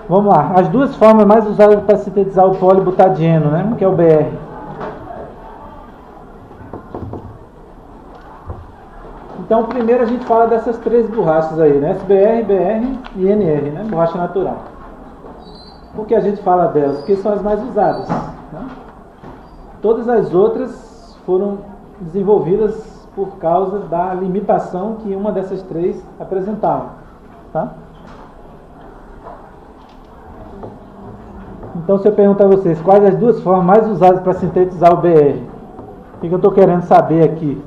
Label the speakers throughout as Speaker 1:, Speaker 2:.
Speaker 1: Vamos lá. As duas formas mais usadas para sintetizar o polibutadieno, né? Que é o BR. Então, primeiro a gente fala dessas três borrachas aí, né? SBR, BR e NR, né? Borracha natural. Por que a gente fala delas? Porque são as mais usadas, né? Todas as outras foram desenvolvidas por causa da limitação que uma dessas três apresentava, tá? Então, se eu perguntar a vocês quais as duas formas mais usadas para sintetizar o BR, o que eu estou querendo saber aqui?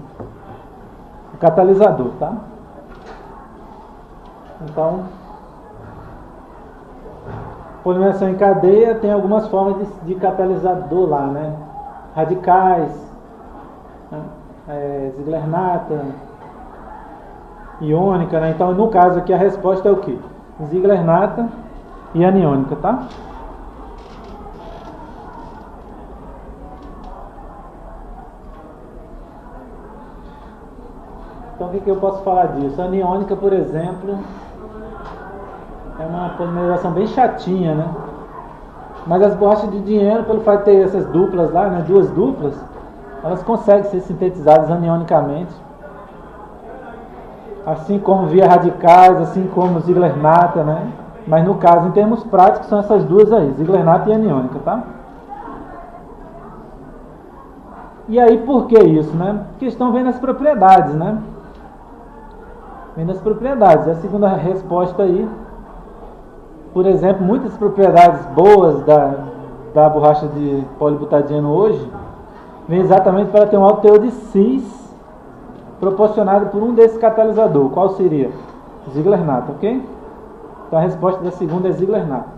Speaker 1: O catalisador, tá? Então, polimerização em cadeia tem algumas formas de catalisador lá, né? Radicais, né? Ziegler-Natta, iônica, né? Então, no caso aqui, a resposta é o quê? Ziegler-Natta e aniônica, tá? Então, o que eu posso falar disso? A aniônica, por exemplo, é uma polimerização bem chatinha, né? Mas as borrachas de dinheiro, pelo fato de ter essas duplas lá, né? Duas duplas, elas conseguem ser sintetizadas anionicamente. Assim como via radicais, assim como Ziegler-Natta, né? Mas no caso, em termos práticos, são essas duas aí, Ziegler-Natta e aniônica, tá? E aí, por que isso, né? Porque estão vendo as propriedades, né? Vendo as propriedades. A segunda resposta aí, por exemplo, muitas propriedades boas da borracha de polibutadieno hoje vem exatamente para ter um alto teor de cis proporcionado por um desses catalisadores. Qual seria? Ziegler-Natta, ok? Então a resposta da segunda é Ziegler-Natta.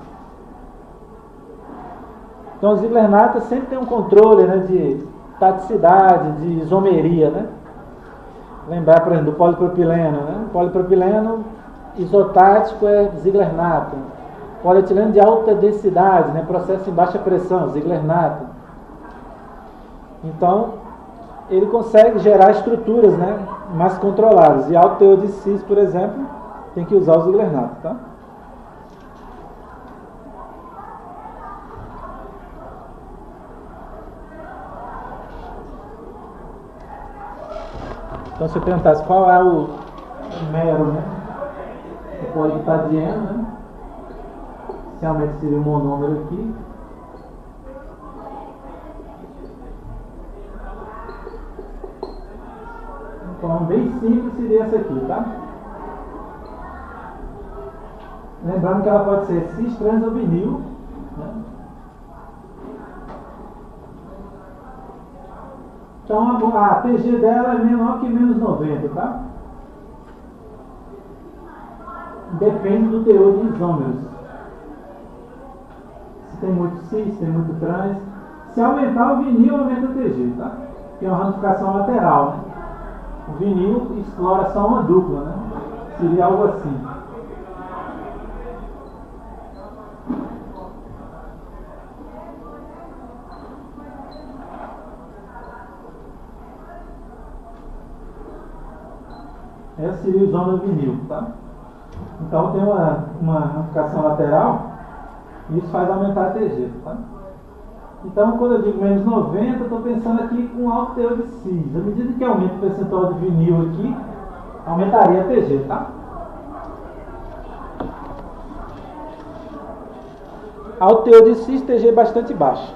Speaker 1: Então o Ziegler-Natta sempre tem um controle, né, de taticidade, de isomeria, né? Lembrar, por exemplo, do polipropileno, né? O polipropileno isotático é Ziegler-Natta. Polietileno de alta densidade, né? Processo em baixa pressão, Ziegler-Natta. Então, ele consegue gerar estruturas, né, mais controladas. E alto teor de cis, por exemplo, tem que usar o Ziegler-Natta, tá? Então, se eu perguntasse qual é o mero, né, o polibutadieno, né, realmente seria o monômero aqui. Então, bem simples seria essa aqui, tá? Lembrando que ela pode ser cis, trans ou vinil, né? Então, a TG dela é menor que menos 90, tá? Depende do teor de isômeros. Se tem muito cis, se tem muito trans. Se aumentar o vinil, aumenta a TG, tá? Que é uma ramificação lateral, né? O vinil explora só uma dupla, né? Seria algo assim. Esse seria o isômero vinil, tá? Então tem uma ramificação lateral e isso faz aumentar a TG, tá? Então, quando eu digo menos 90, eu estou pensando aqui com alto teor de cis. À medida que aumenta o percentual de vinil aqui, aumentaria a TG, tá? Alto teor de cis, TG bastante baixo.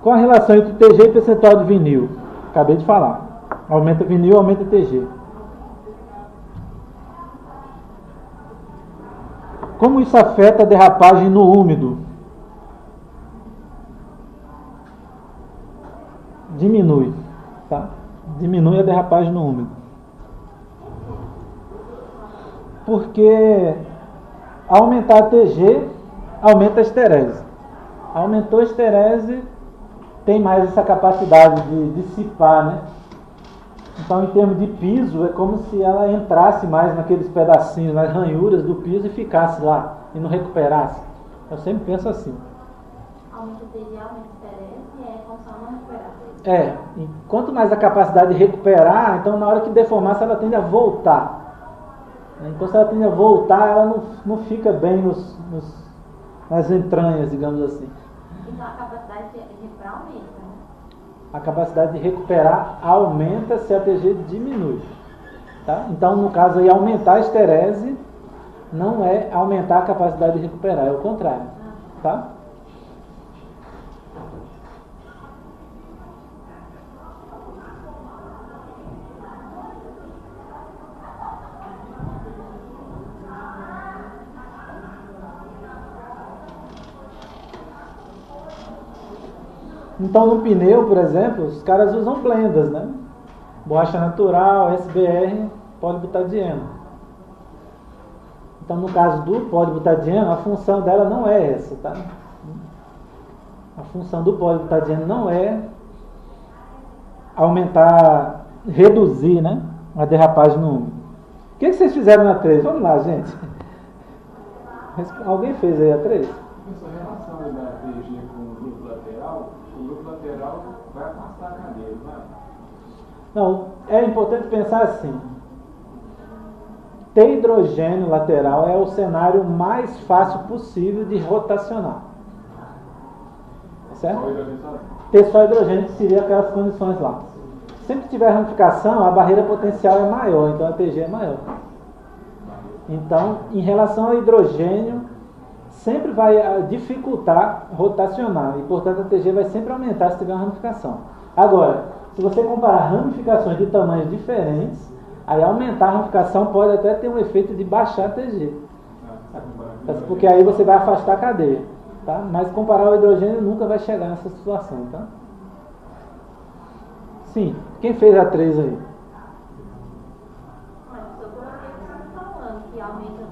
Speaker 1: Qual a relação entre TG e percentual de vinil? Acabei de falar. Aumenta vinil, aumenta TG. Como isso afeta a derrapagem no úmido? Diminui, tá? Diminui a derrapagem no úmido. Porque aumentar a TG, aumenta a esterese. Aumentou a esterese, tem mais essa capacidade de dissipar, né? Então, em termos de piso, é como se ela entrasse mais naqueles pedacinhos, nas ranhuras do piso e ficasse lá, e não recuperasse. Eu sempre penso assim.
Speaker 2: Aumenta o TG, aumenta a esterese, e é como se ela não recuperasse.
Speaker 1: E quanto mais a capacidade de recuperar, então na hora que deformar, ela tende a voltar. Então, se ela tende a voltar, ela não fica bem nas entranhas, digamos assim.
Speaker 2: Então a capacidade de recuperar aumenta, né?
Speaker 1: A capacidade de recuperar aumenta se a TG diminui. Tá? Então, no caso aí, aumentar a esterese não é aumentar a capacidade de recuperar, é o contrário. Tá? Então, no pneu, por exemplo, os caras usam blendas, né? Borracha natural, SBR, polibutadieno. Então, no caso do polibutadieno, a função dela não é essa, tá? A função do polibutadieno não é aumentar, reduzir, né, a derrapagem no úmido. O que vocês fizeram na 3? Vamos lá, gente. Alguém fez aí a 3?
Speaker 3: Essa relação da TG com o grupo lateral vai afastar a cadeia, não vai?
Speaker 1: Não, é importante pensar assim. Ter hidrogênio lateral é o cenário mais fácil possível de rotacionar. Certo? Ter só hidrogênio seria aquelas condições lá. Sempre que tiver ramificação, a barreira potencial é maior, então a TG é maior. Então, em relação ao hidrogênio, sempre vai dificultar rotacionar e, portanto, a TG vai sempre aumentar se tiver uma ramificação. Agora, se você comparar ramificações de tamanhos diferentes, aí aumentar a ramificação pode até ter um efeito de baixar a TG. Porque aí você vai afastar a cadeia. Tá? Mas comparar o hidrogênio nunca vai chegar nessa situação. Tá? Sim. Quem fez a 3 aí?
Speaker 2: Mas só por aqui que você está falando que aumenta o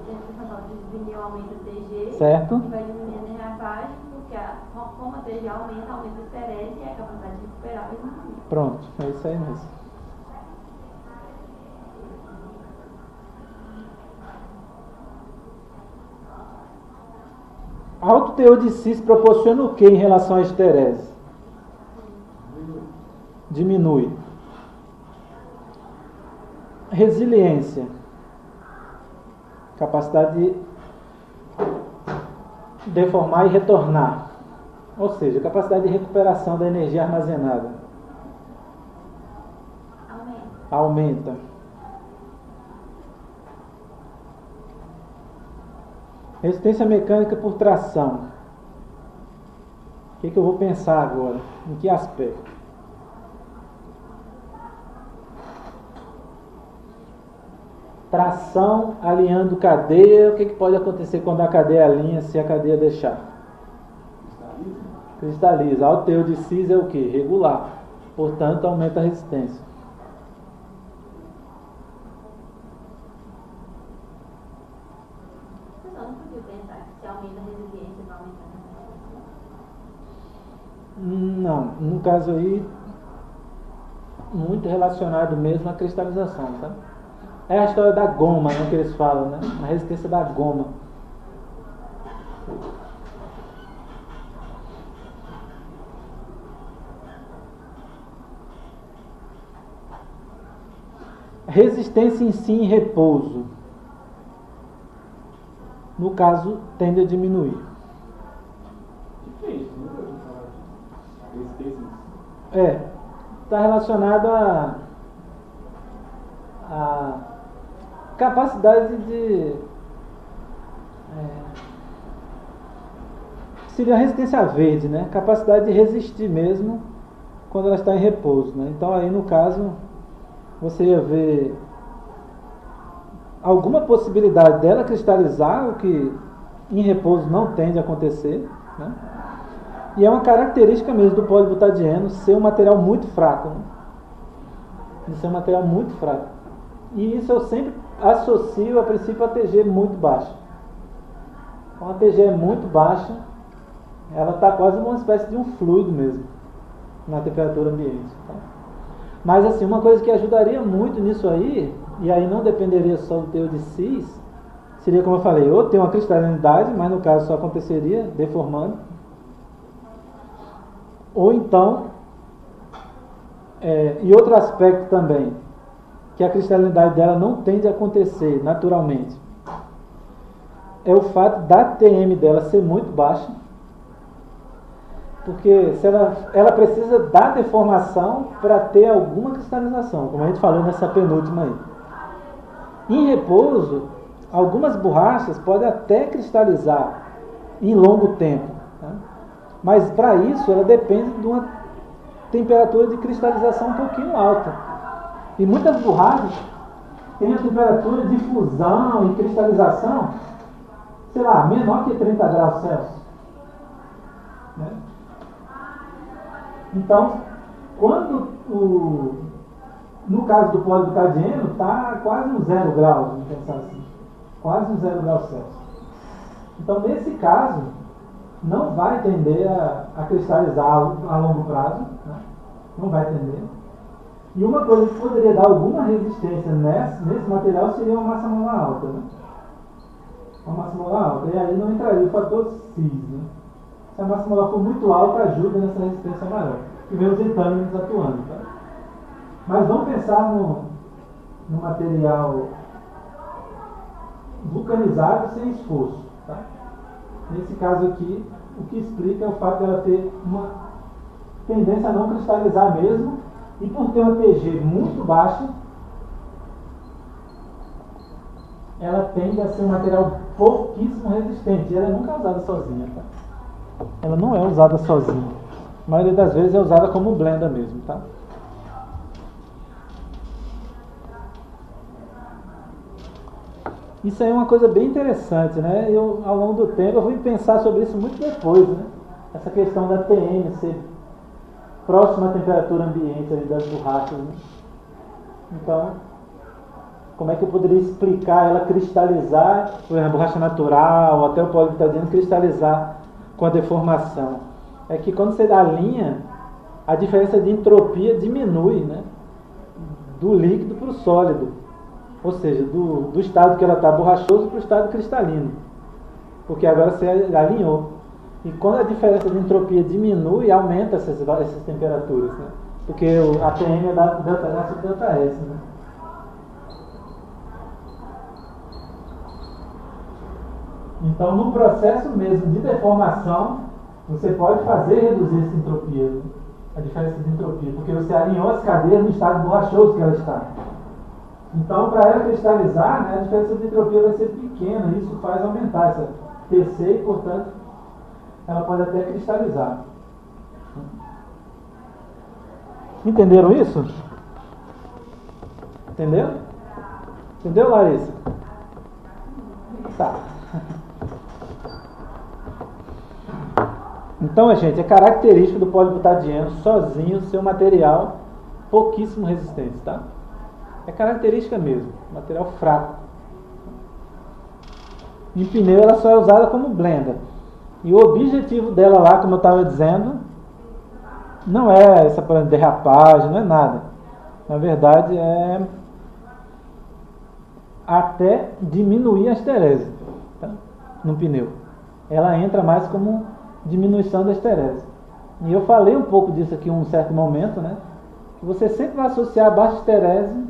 Speaker 2: pneu aumenta o TG.
Speaker 1: Certo.
Speaker 2: E vai diminuindo a derrapagem, porque como a TG aumenta a esterese e a capacidade de recuperar vai diminuir.
Speaker 1: Pronto, é isso aí mesmo. Alto teor de cis proporciona o que em relação à esterese? Diminui. Resiliência. Capacidade de deformar e retornar. Ou seja, capacidade de recuperação da energia armazenada. Aumenta. Resistência mecânica por tração. O que eu vou pensar agora? Em que aspecto? Tração alinhando cadeia. O que pode acontecer quando a cadeia alinha se a cadeia deixar? Cristaliza. Alto teor de cis é o que? Regular. Portanto, aumenta a resistência. Não, no caso aí, muito relacionado mesmo à cristalização, tá? É a história da goma, né, que eles falam, né? A resistência da goma. Resistência em si em repouso. No caso, tende a diminuir.
Speaker 3: O que é isso? Nunca ouvi falar disso.
Speaker 1: Está relacionado a capacidade de... seria a resistência verde, né? Capacidade de resistir mesmo quando ela está em repouso, né? Então aí no caso você ia ver alguma possibilidade dela cristalizar, o que em repouso não tende a acontecer, né? E é uma característica mesmo do polibutadieno ser um material muito fraco, né? De ser um material muito fraco. E isso eu sempre associo a princípio a TG muito baixa. Então a TG é muito baixa, ela está quase uma espécie de um fluido mesmo na temperatura ambiente. Tá? Mas assim, uma coisa que ajudaria muito nisso aí, e aí não dependeria só do teor de cis, seria, como eu falei, ou ter uma cristalinidade, mas no caso só aconteceria deformando, ou então, e outro aspecto também, que a cristalinidade dela não tende a acontecer naturalmente é o fato da TM dela ser muito baixa, porque se ela precisa da deformação para ter alguma cristalização, como a gente falou nessa penúltima aí. Em repouso, algumas borrachas podem até cristalizar em longo tempo, tá? Mas para isso ela depende de uma temperatura de cristalização um pouquinho alta. E muitas borrachas têm a temperatura de fusão e cristalização, sei lá, menor que 30 graus Celsius, né? Então, quando no caso do polibutadieno, está quase um 0 grau, vamos pensar assim, quase um 0 grau Celsius. Então, nesse caso, não vai tender a cristalizar a longo prazo, né? Não vai tender. E uma coisa que poderia dar alguma resistência nesse material seria uma massa molar alta, né? Uma massa molar alta. E aí não entraria o fator cis, né? Se a massa molar for muito alta, ajuda nessa resistência maior. E vem os etânicos atuando, tá? Mas vamos pensar no material vulcanizado sem esforço, tá? Nesse caso aqui, o que explica é o fato dela ter uma tendência a não cristalizar mesmo, e por ter uma TG muito baixa, ela tende a ser um material pouquíssimo resistente, e ela nunca é usada sozinha, tá? Ela não é usada sozinha. A maioria das vezes é usada como blenda mesmo, tá? Isso aí é uma coisa bem interessante, né? Eu, ao longo do tempo, eu fui pensar sobre isso muito depois, né? Essa questão da TM ser próxima à temperatura ambiente ali das borrachas, né? Então, como é que eu poderia explicar ela cristalizar, por exemplo, a borracha natural, ou até o polibutadieno cristalizar com a deformação? É que quando você alinha, a diferença de entropia diminui, né? Do líquido para o sólido. Ou seja, do estado que ela está borrachoso para o estado cristalino. Porque agora você alinhou. E quando a diferença de entropia diminui, aumenta essas temperaturas, né? Porque a TM é da ΔH sobre ΔS, né? Então, no processo mesmo de deformação, você pode fazer reduzir essa entropia, né? A diferença de entropia, porque você alinhou as cadeias no estado borrachoso que ela está. Então, para ela cristalizar, né, a diferença de entropia vai ser pequena, e isso faz aumentar essa TC e, portanto, ela pode até cristalizar. Entenderam isso? Entendeu? Entendeu, Larissa? Tá. Então, gente, é característica do polibutadieno sozinho ser um material pouquíssimo resistente, tá? É característica mesmo, material fraco. Em pneu ela só é usada como blenda. E o objetivo dela lá, como eu estava dizendo, não é essa para derrapagem, não é nada. Na verdade é até diminuir a esterese, tá? No pneu. Ela entra mais como diminuição da esterese. E eu falei um pouco disso aqui em um certo momento, né? Que você sempre vai associar a baixa esterese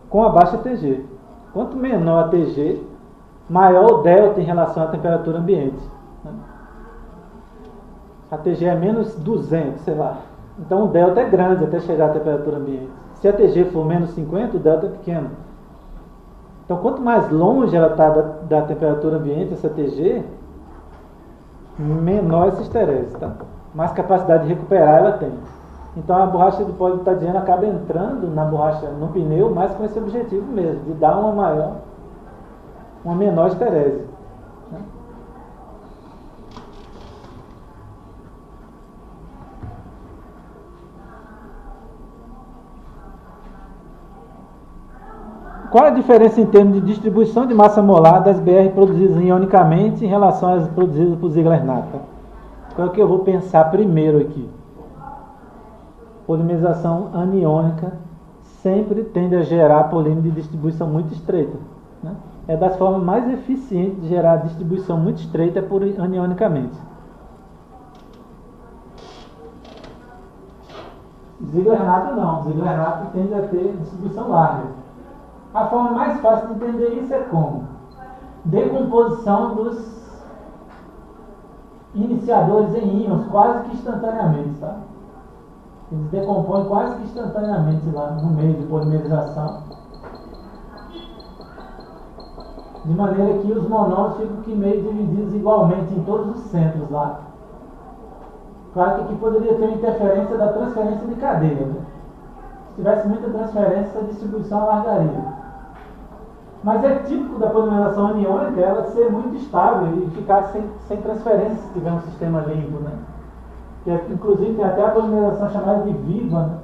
Speaker 1: com a baixa TG. Quanto menor a TG, maior o delta em relação à temperatura ambiente, né? A TG é menos 200, sei lá. Então o delta é grande até chegar à temperatura ambiente. Se a TG for menos 50, o delta é pequeno. Então quanto mais longe ela está da temperatura ambiente, essa TG, menor essa esterese, tá? Mais capacidade de recuperar ela tem. Então a borracha do polibutadieno acaba entrando na borracha, no pneu, mais com esse objetivo mesmo, de dar uma menor esterese, né? Qual a diferença em termos de distribuição de massa molar das BR produzidas ionicamente em relação às produzidas por Ziegler-Natta? Qual é que eu vou pensar primeiro aqui? Polimerização aniônica sempre tende a gerar polímero de distribuição muito estreita, né? É das formas mais eficientes de gerar distribuição muito estreita por anionicamente. Ziegler-Natta não. Ziegler-Natta tende a ter distribuição larga. A forma mais fácil de entender isso é como? Decomposição dos iniciadores em íons quase que instantaneamente, tá? Eles decompõem quase que instantaneamente lá no meio de polimerização, de maneira que os monômeros ficam que meio divididos igualmente em todos os centros lá. Claro que aqui poderia ter uma interferência da transferência de cadeia, né? Se tivesse muita transferência, a distribuição alargaria. Mas é típico da polimerização aniônica ela ser muito estável e ficar sem transferência se tiver um sistema limpo, né? Inclusive tem até a polimerização chamada de viva, né?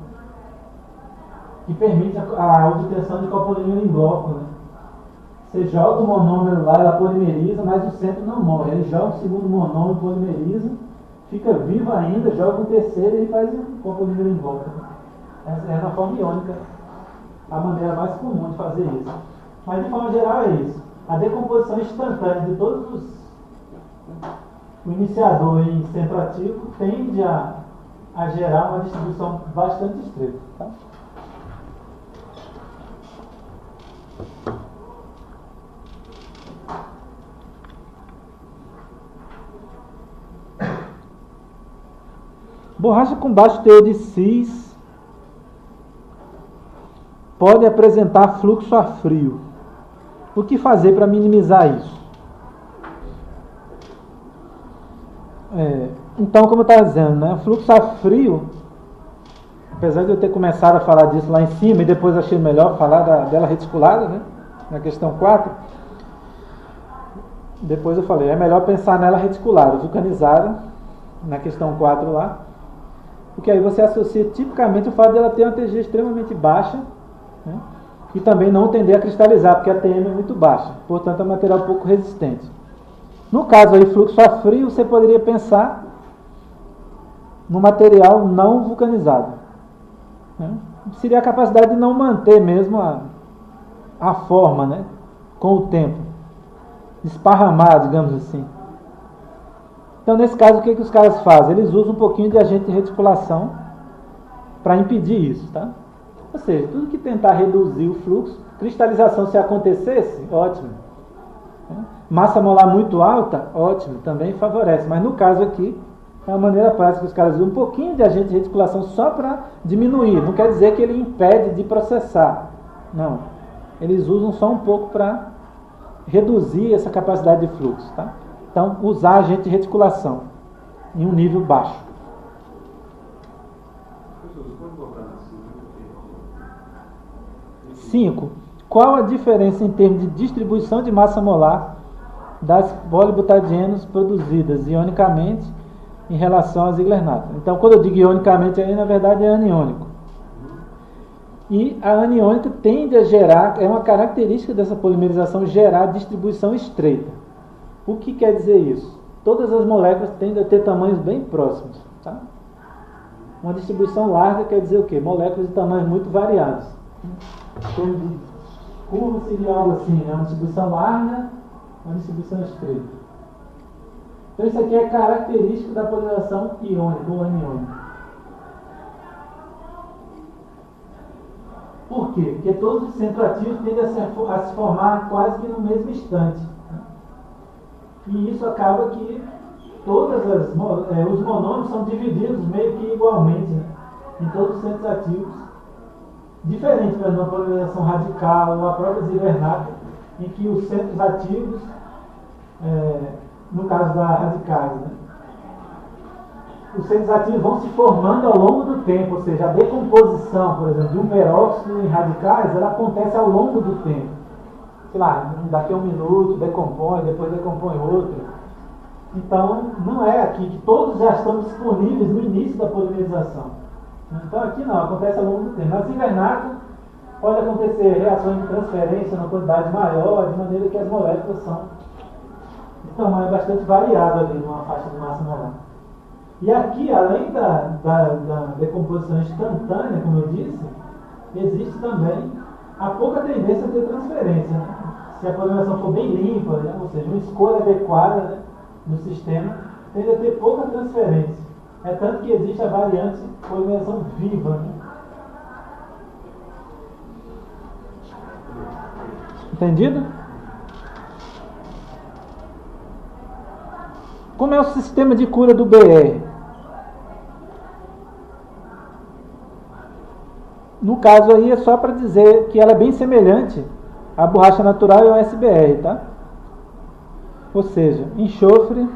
Speaker 1: Que permite a obtenção de copolímero em bloco, né? Você joga o monômero lá, ela polimeriza, mas o centro não morre. Ele joga o segundo monômero, polimeriza, fica vivo ainda, joga um terceiro e ele faz um copolímero em bloco, né? Essa é na forma iônica a maneira mais comum de fazer isso. Mas de forma geral é isso. A decomposição instantânea de todos o iniciador em centro ativo tende a gerar uma distribuição bastante estreita. Tá? Borracha com baixo teor de cis pode apresentar fluxo a frio. O que fazer para minimizar isso? Então, como eu estava dizendo, né, fluxo a frio, apesar de eu ter começado a falar disso lá em cima e depois achei melhor falar dela reticulada, né, na questão 4, depois eu falei, é melhor pensar nela reticulada, vulcanizada, na questão 4 lá, porque aí você associa tipicamente o fato dela ter uma TG extremamente baixa, né, e também não tender a cristalizar, porque a TM é muito baixa, portanto é um material pouco resistente. No caso aí, fluxo a frio, você poderia pensar no material não vulcanizado, né? Seria a capacidade de não manter mesmo a forma, né, com o tempo, esparramar, digamos assim. Então, nesse caso, o que os caras fazem? Eles usam um pouquinho de agente de reticulação para impedir isso, tá? Ou seja, tudo que tentar reduzir o fluxo, cristalização se acontecesse, ótimo. Massa molar muito alta, ótimo, também favorece. Mas no caso aqui, é uma maneira prática que os caras usam um pouquinho de agente de reticulação só para diminuir. Não quer dizer que ele impede de processar. Não. Eles usam só um pouco para reduzir essa capacidade de fluxo, tá? Então, usar agente de reticulação em um nível baixo. 5. Qual a diferença em termos de distribuição de massa molar das polibutadienos produzidas ionicamente em relação a Ziegler-Natta? Então, quando eu digo ionicamente, aí na verdade é aniônico. E a aniônica tende a gerar, é uma característica dessa polimerização, gerar distribuição estreita. O que quer dizer isso? Todas as moléculas tendem a ter tamanhos bem próximos. Tá? Uma distribuição larga quer dizer o quê? Moléculas de tamanhos muito variados. Curva seria algo assim, né? Uma distribuição larga, uma distribuição estreita. Então isso aqui é característico da polimerização iônica ou aniônica. Por quê? Porque todos os centroativos tendem a se formar quase que no mesmo instante. Né? E isso acaba que os monômeros são divididos meio que igualmente, né? Em todos os centros ativos. Diferente da polarização radical ou a própria Ziegler-Natta, em que os centros ativos, no caso da radicais, né, os centros ativos vão se formando ao longo do tempo, ou seja, a decomposição, por exemplo, de um peróxido em radicais, ela acontece ao longo do tempo. Sei lá, daqui a um minuto decompõe, depois decompõe outro. Então, não é aqui que todos já estão disponíveis no início da polimerização. Então aqui não, acontece ao longo do tempo. Na Ziegler-Natta pode acontecer reações de transferência numa quantidade maior, de maneira que as moléculas são de tamanho bastante variado ali numa faixa de massa molar. E aqui, além da decomposição instantânea, como eu disse, existe também a pouca tendência a ter transferência. Né? Se a polimerização for bem limpa, né? Ou seja, uma escolha adequada, né, do sistema, tende a ter pouca transferência. É tanto que existe a variante polimerizão viva, né? Entendido? Como é o sistema de cura do BR? No caso aí é só para dizer que ela é bem semelhante à borracha natural e ao SBR, tá? Ou seja, enxofre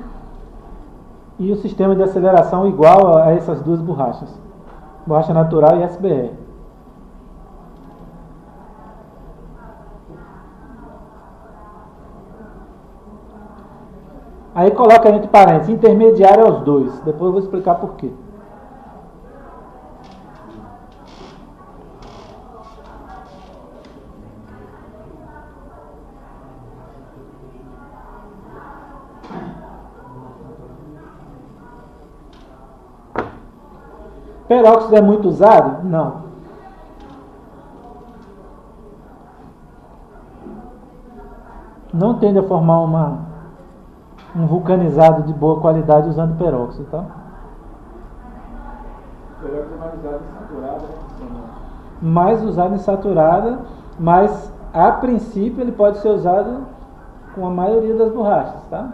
Speaker 1: e o sistema de aceleração igual a essas duas borrachas, borracha natural e SBR. Aí coloca entre parênteses, intermediário aos dois. Depois eu vou explicar por quê. Peróxido é muito usado? Não. Não tende a formar um vulcanizado de boa qualidade usando peróxido, tá?
Speaker 3: O peróxido é mais usado em saturada, né?
Speaker 1: Mais usado em saturada, mas a princípio ele pode ser usado com a maioria das borrachas, tá?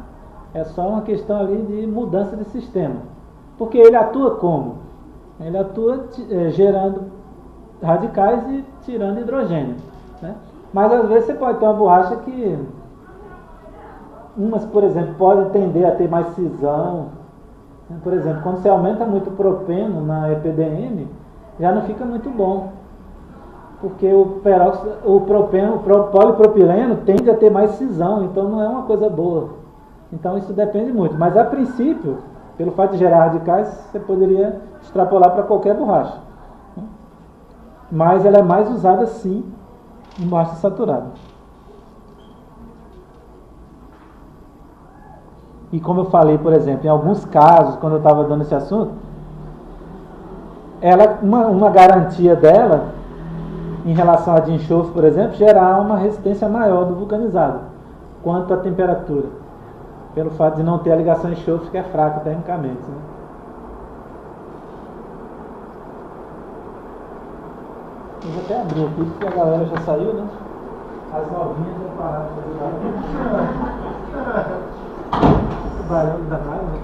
Speaker 1: É só uma questão ali de mudança de sistema. Porque ele atua como? Ele atua gerando radicais e tirando hidrogênio, né? Mas às vezes você pode ter uma borracha que umas, por exemplo, podem tender a ter mais cisão. Por exemplo, quando você aumenta muito o propeno na EPDM, já não fica muito bom. Porque o peróxido, o polipropileno tende a ter mais cisão, então não é uma coisa boa. Então isso depende muito. Mas a princípio, pelo fato de gerar radicais, você poderia extrapolar para qualquer borracha. Mas ela é mais usada sim em borracha saturada. E como eu falei, por exemplo, em alguns casos, quando eu estava dando esse assunto, ela, uma garantia dela, em relação a de enxofre, por exemplo, gerar uma resistência maior do vulcanizado, quanto à temperatura, pelo fato de não ter a ligação enxofre, que é fraca termicamente, né? Eu vou até abrir aqui, porque a galera já saiu, né? As novinhas já pararam de fazer barulho danado, né?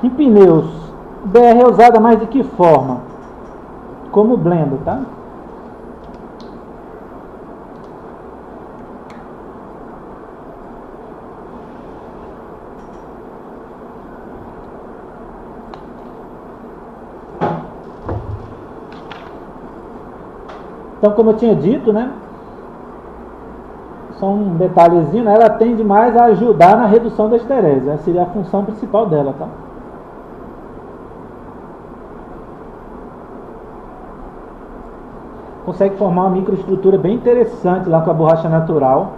Speaker 1: Em pneus, BR é usada mais de que forma? Como blend, tá? Então, como eu tinha dito, né? Só um detalhezinho, né? Ela tende mais a ajudar na redução da esterese. Essa seria a função principal dela, tá? Consegue formar uma microestrutura bem interessante lá com a borracha natural,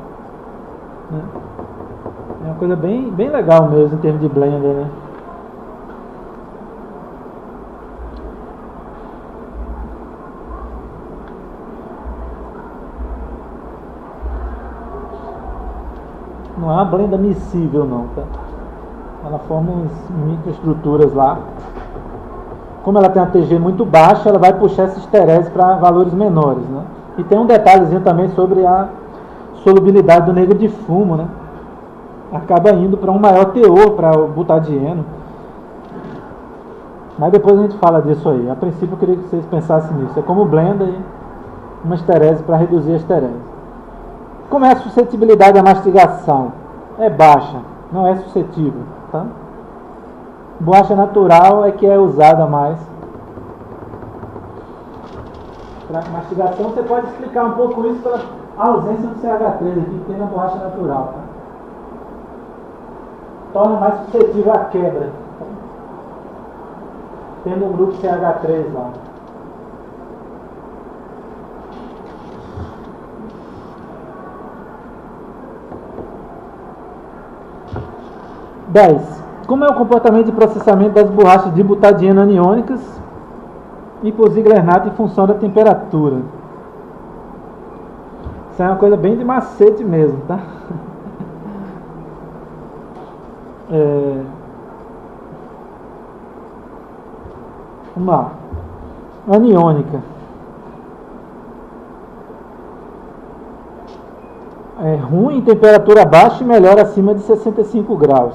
Speaker 1: né? É uma coisa bem legal mesmo em termos de blender, né? Não é uma blenda miscível não, tá? Ela forma umas microestruturas lá. Como ela tem uma TG muito baixa, ela vai puxar essa esterese para valores menores, né? E tem um detalhezinho também sobre a solubilidade do negro de fumo, né? Acaba indo para um maior teor para o butadieno. Mas depois a gente fala disso aí. A princípio eu queria que vocês pensassem nisso. É como blender e uma esterese para reduzir a esterese. Como é a suscetibilidade à mastigação? É baixa, não é suscetível, tá? Borracha natural é que é usada mais. Para mastigação, você pode explicar um pouco isso pela ausência do CH3 aqui que tem na borracha natural, tá? Torna mais suscetível à quebra, tá? Tendo um grupo CH3 lá. Como é o comportamento de processamento das borrachas de butadieno aniônicas e por Ziegler-Natta em função da temperatura? Isso é uma coisa bem de macete mesmo, tá? Vamos lá. Aniônica. É ruim em temperatura baixa e melhor acima de 65 graus.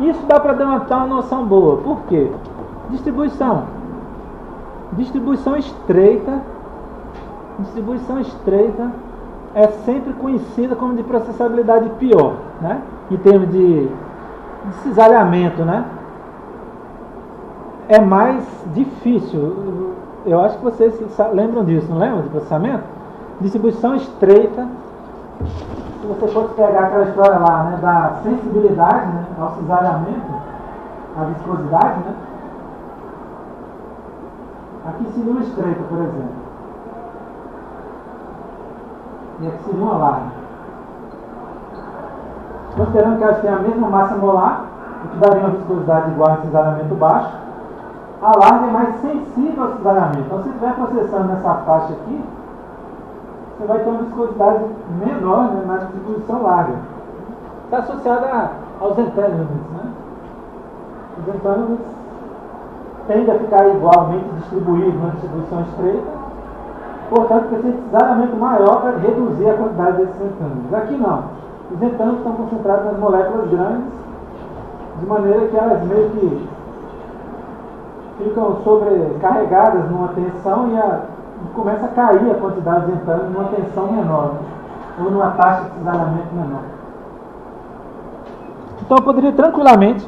Speaker 1: Isso dá para dar uma noção boa. Por quê? Distribuição. Distribuição estreita é sempre conhecida como de processabilidade pior, né? Em termos de cisalhamento, né? É mais difícil. Eu acho que vocês lembram disso, não lembram de processamento? Distribuição estreita. Se você fosse pegar aquela história lá, né, da sensibilidade, né, ao cisalhamento, a viscosidade, né? Aqui seria uma estreita, por exemplo. E aqui seria uma larga. Considerando que elas têm a mesma massa molar, o que daria uma viscosidade igual a cisalhamento baixo, a larga é mais sensível ao cisalhamento. Então, se estiver processando nessa faixa aqui, você vai ter uma viscosidade menor, né, na distribuição larga. Está associada aos entanglements, né? Os entanglements tendem a ficar igualmente distribuídos na distribuição estreita, portanto precisa de cisalhamento maior para reduzir a quantidade desses entanglements. Aqui não. Os entanglements estão concentrados nas moléculas grandes, de maneira que elas meio que ficam sobrecarregadas numa tensão e começa a cair a quantidade de entanglements numa tensão menor, né? Ou numa taxa de cisalhamento menor. Então eu poderia tranquilamente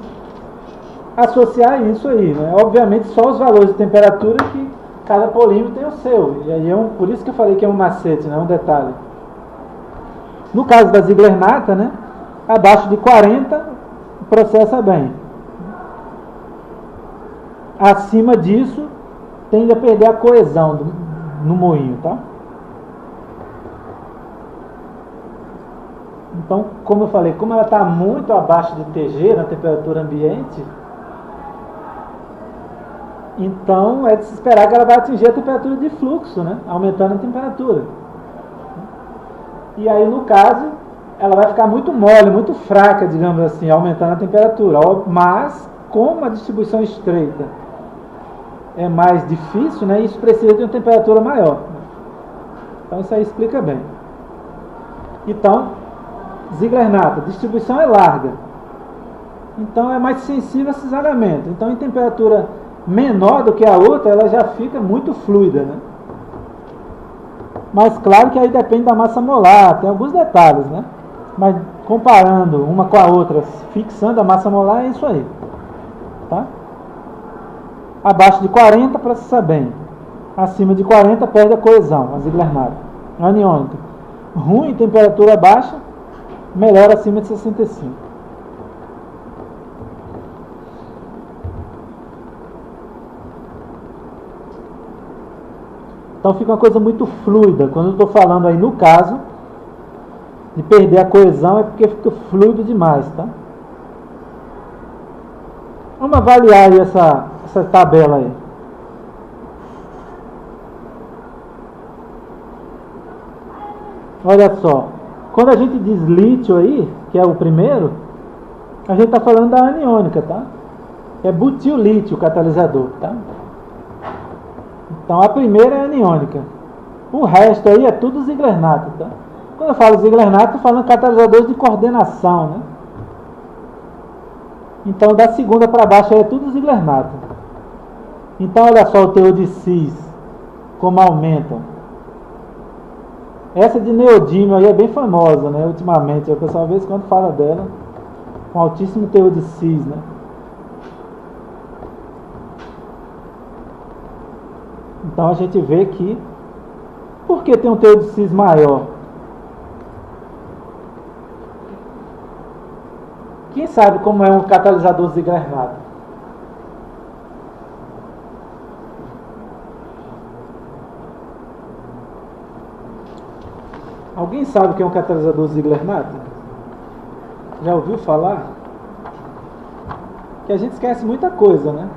Speaker 1: associar isso aí, né? Obviamente só os valores de temperatura que cada polímero tem o seu. E aí por isso que eu falei que é um macete, né? Um detalhe. No caso da ziegler-natta, né? Abaixo de 40 processa bem. Acima disso tende a perder a coesão no moinho, tá? Então, como eu falei, como ela está muito abaixo de TG, na temperatura ambiente, então é de se esperar que ela vai atingir a temperatura de fluxo, né? Aumentando a temperatura. E aí, no caso, ela vai ficar muito mole, muito fraca, digamos assim, aumentando a temperatura. Mas, como a distribuição estreita é mais difícil, né? Isso precisa de uma temperatura maior. Então, isso aí explica bem. Então, ziegler-natta, distribuição é larga. Então, é mais sensível a cisalhamento. Então, em temperatura menor do que a outra, ela já fica muito fluida, né? Mas claro que aí depende da massa molar, tem alguns detalhes, né? Mas comparando uma com a outra, fixando a massa molar, é isso aí, tá? Abaixo de 40 processa bem, acima de 40 perde a coesão, a ziegler-natta. Aniônica, ruim em temperatura baixa, melhor acima de 65. Então fica uma coisa muito fluida. Quando eu estou falando aí no caso de perder a coesão, é porque fica fluido demais, tá? Vamos avaliar aí essa tabela aí. Olha só, quando a gente diz lítio aí, que é o primeiro, a gente está falando da aniônica, tá? É butilítio o catalisador, tá? Então a primeira é aniônica. O resto aí é tudo ziegler-natta, tá? Quando eu falo ziegler-natta, estou falando catalisadores de coordenação, né? Então da segunda para baixo aí é tudo ziegler-natta. Então olha só o teor de cis, como aumenta. Essa de neodímio aí é bem famosa, né? Ultimamente, o pessoal às vezes quando fala dela, com altíssimo teor de cis, né? Então a gente vê que, por que tem um teor de cis maior? Quem sabe como é um catalisador ziegler-natta? Alguém sabe o que é um catalisador ziegler-natta? Já ouviu falar? Que a gente esquece muita coisa, né?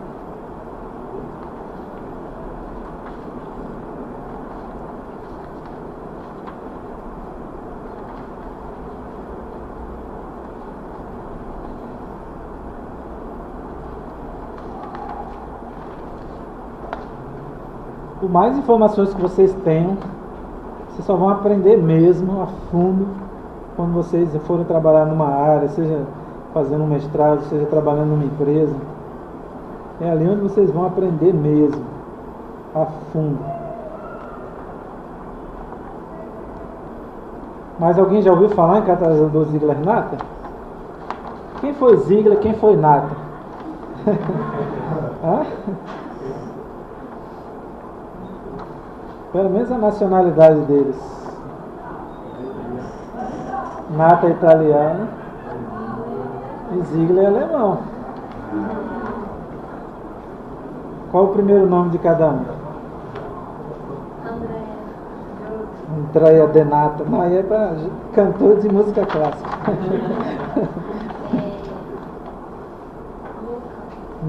Speaker 1: Por mais informações que vocês tenham, vocês só vão aprender mesmo a fundo quando vocês forem trabalhar numa área, seja fazendo um mestrado, seja trabalhando numa empresa. É ali onde vocês vão aprender mesmo, a fundo. Mas alguém já ouviu falar em catalisador Ziegler-Natta? Quem foi Ziegler, quem foi Natta? Hã? Pelo menos a nacionalidade deles. Natta é italiano e Ziegler é alemão. Qual o primeiro nome de cada um? Andrea de Natta. Não, aí é para cantor de música clássica.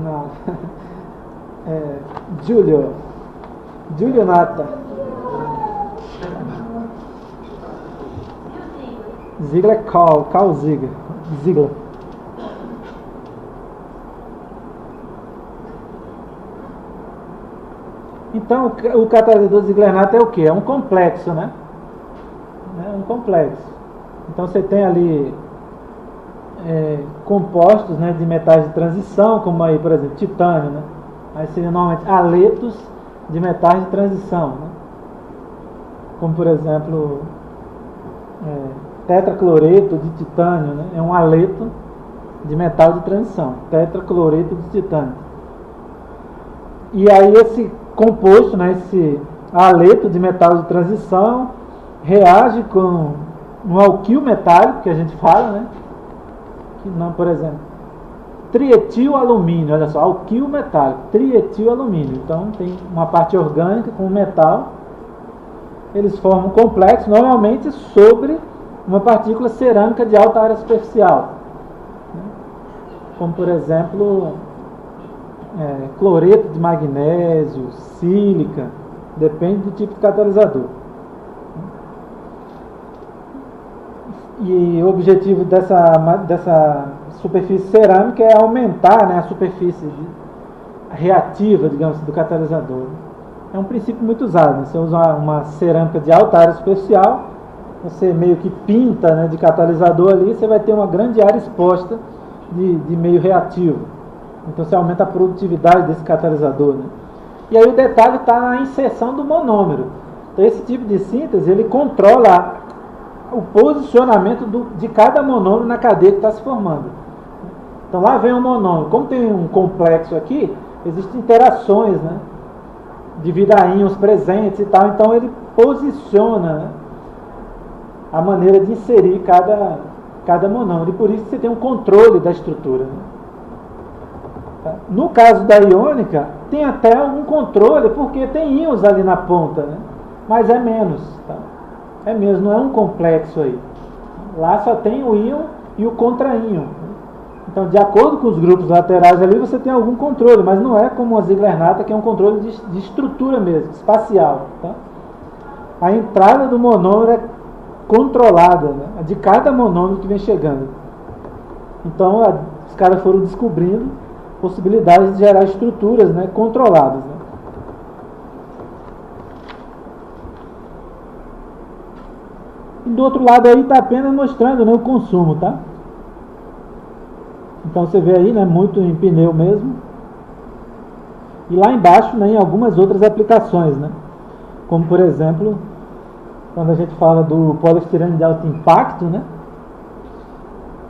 Speaker 1: Não. É Giulio Natta. Ziegler é Carl Ziegler. Então, o catalisador Ziegler-Natta é o que? É um complexo, né? É um complexo. Então, você tem ali compostos, né, de metais de transição, como aí, por exemplo, titânio, né? Aí seriam normalmente aletos de metais de transição, né? Como, por exemplo, tetracloreto de titânio, né? É um aleto de metal de transição, tetracloreto de titânio. E aí esse composto, né, esse aleto de metal de transição reage com um alquil metálico, que a gente fala, né? Que não, por exemplo, trietilalumínio, olha só, alquil metálico, trietilalumínio. Então tem uma parte orgânica com metal, eles formam um complexo, normalmente sobre uma partícula cerâmica de alta área superficial, né? Como por exemplo cloreto de magnésio, sílica, depende do tipo de catalisador. E o objetivo dessa superfície cerâmica é aumentar, né, a superfície reativa, digamos, do catalisador. É um princípio muito usado, né? Você usa uma cerâmica de alta área superficial, você meio que pinta, né, de catalisador ali, você vai ter uma grande área exposta de meio reativo. Então você aumenta a produtividade desse catalisador, né? E aí o detalhe está na inserção do monômero. Então esse tipo de síntese, ele controla o posicionamento de cada monômero na cadeia que está se formando. Então lá vem um monômero. Como tem um complexo aqui, existem interações, né, devido a íons presentes e tal. Então ele posiciona, né, a maneira de inserir cada monômero. E por isso você tem um controle da estrutura, né? No caso da iônica, tem até algum controle, porque tem íons ali na ponta, né? Mas é menos, tá? É menos, não é um complexo aí. Lá só tem o íon e o contra-íon. Então, de acordo com os grupos laterais ali, você tem algum controle, mas não é como a Ziegler-Natta, que é um controle de estrutura mesmo, espacial, tá? A entrada do monômero é controlada, né? De cada monômero que vem chegando. Então, os caras foram descobrindo possibilidades de gerar estruturas, né, controladas, né? E do outro lado aí está apenas mostrando, né, o consumo, tá? Então você vê aí, né, muito em pneu mesmo. E lá embaixo, né, em algumas outras aplicações, né? Como por exemplo, quando a gente fala do poliestireno de alto impacto, né?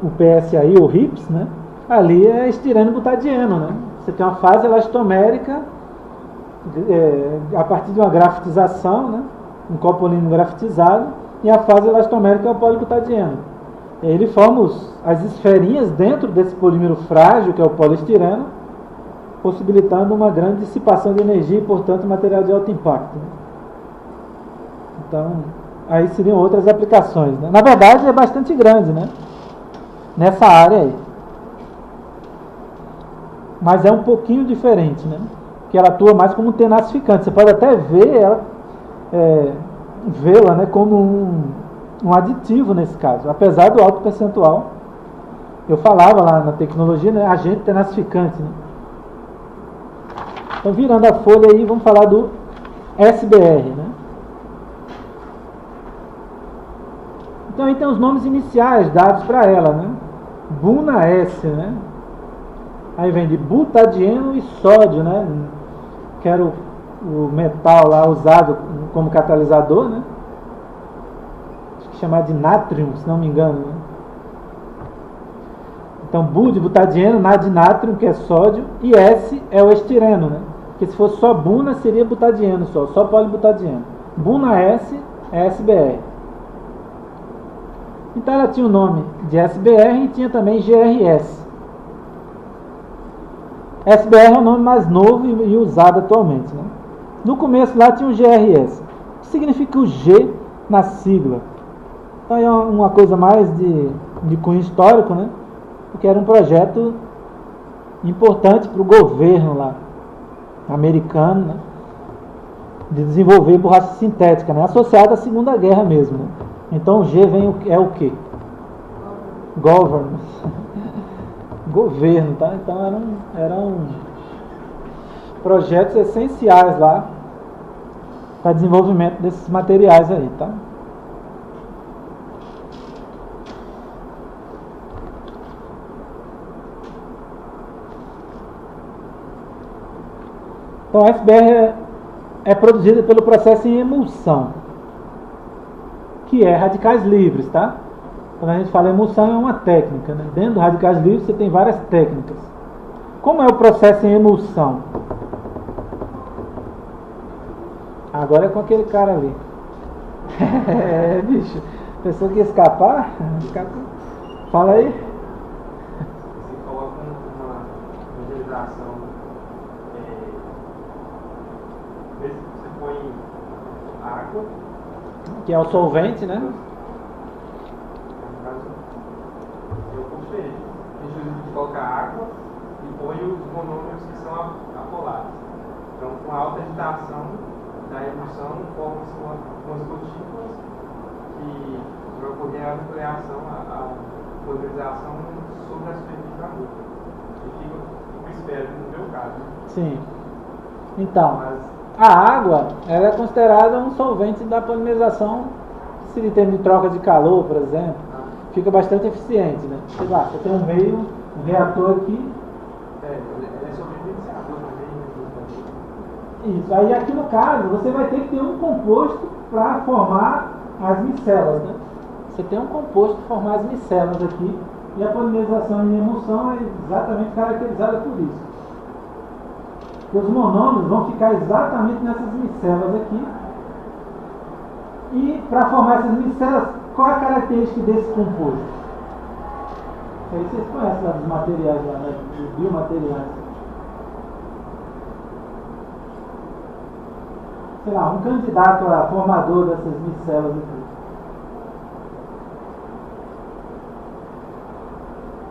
Speaker 1: O PSAI ou RIPS, né? Ali é estireno butadieno, né? Você tem uma fase elastomérica a partir de uma grafitização, né? Um copolino grafitizado, e a fase elastomérica é o polibutadieno. E aí ele forma as esferinhas dentro desse polímero frágil, que é o poliestireno, possibilitando uma grande dissipação de energia e, portanto, material de alto impacto, né? Então, aí seriam outras aplicações, né? Na verdade, é bastante grande, né? nessa área aí. Mas é um pouquinho diferente, né? Que ela atua mais como um tenacificante. Você pode até ver ela, vê-la, né, como um aditivo nesse caso, apesar do alto percentual. Eu falava lá na tecnologia, né, agente tenacificante, né? Então, virando a folha aí, vamos falar do SBR, né? Então, aí tem os nomes iniciais dados para ela, né? Buna-S, né? Aí vem de butadieno e sódio, né? Que era o metal lá usado como catalisador, né? Acho que chamado de nátrium, se não me engano, né? Então, Bu de butadieno, Na de nátrium, que é sódio, e S é o estireno, né? Porque se fosse só Buna, seria butadieno só polibutadieno. Buna-S é SBR. Então, ela tinha o nome de SBR e tinha também GRS. SBR é o nome mais novo e usado atualmente, né? No começo lá tinha o GRS, que significa o G na sigla. Então é uma coisa mais de cunho histórico, né? Porque era um projeto importante para o governo lá, americano, né? De desenvolver borracha sintética, né? Associada à Segunda Guerra mesmo, né? Então o G é o quê? Government. Governo, tá? Então eram projetos essenciais lá para desenvolvimento desses materiais aí, tá? Então a SBR é produzida pelo processo em emulsão, que é radicais livres, tá? Quando a gente fala emulsão, é uma técnica, né? Dentro do radicais livres você tem várias técnicas. Como é o processo em emulsão? Agora é com aquele cara ali. Bicho, pessoa que ia escapar? Fala aí.
Speaker 3: Você coloca uma hidratação, você põe água,
Speaker 1: Que é o solvente, né?
Speaker 3: A gente coloca água e põe os monômeros que são apolados. Então, com alta agitação da emulsão, formam-se umas gotículas que vai ocorrer a nucleação, a polarização sobre a superfície da nuca. E fica espelho, no meu caso.
Speaker 1: Sim. Então, a água ela é considerada um solvente da polimerização, se em termos de troca de calor, por exemplo. Fica bastante eficiente, né? Sei lá, você tem um reator aqui.
Speaker 3: Ele é sobrevivenciador também.
Speaker 1: Isso, aí aqui no caso, você vai ter que ter um composto para formar as micelas, né? Você tem um composto para formar as micelas aqui, e a polimerização em emulsão é exatamente caracterizada por isso. Os monômeros vão ficar exatamente nessas micelas aqui. E para formar essas micelas, qual é a característica desse composto? Isso aí vocês conhecem lá dos materiais, lá, né? Dos biomateriais. Sei lá, um candidato a formador dessas micelas aqui.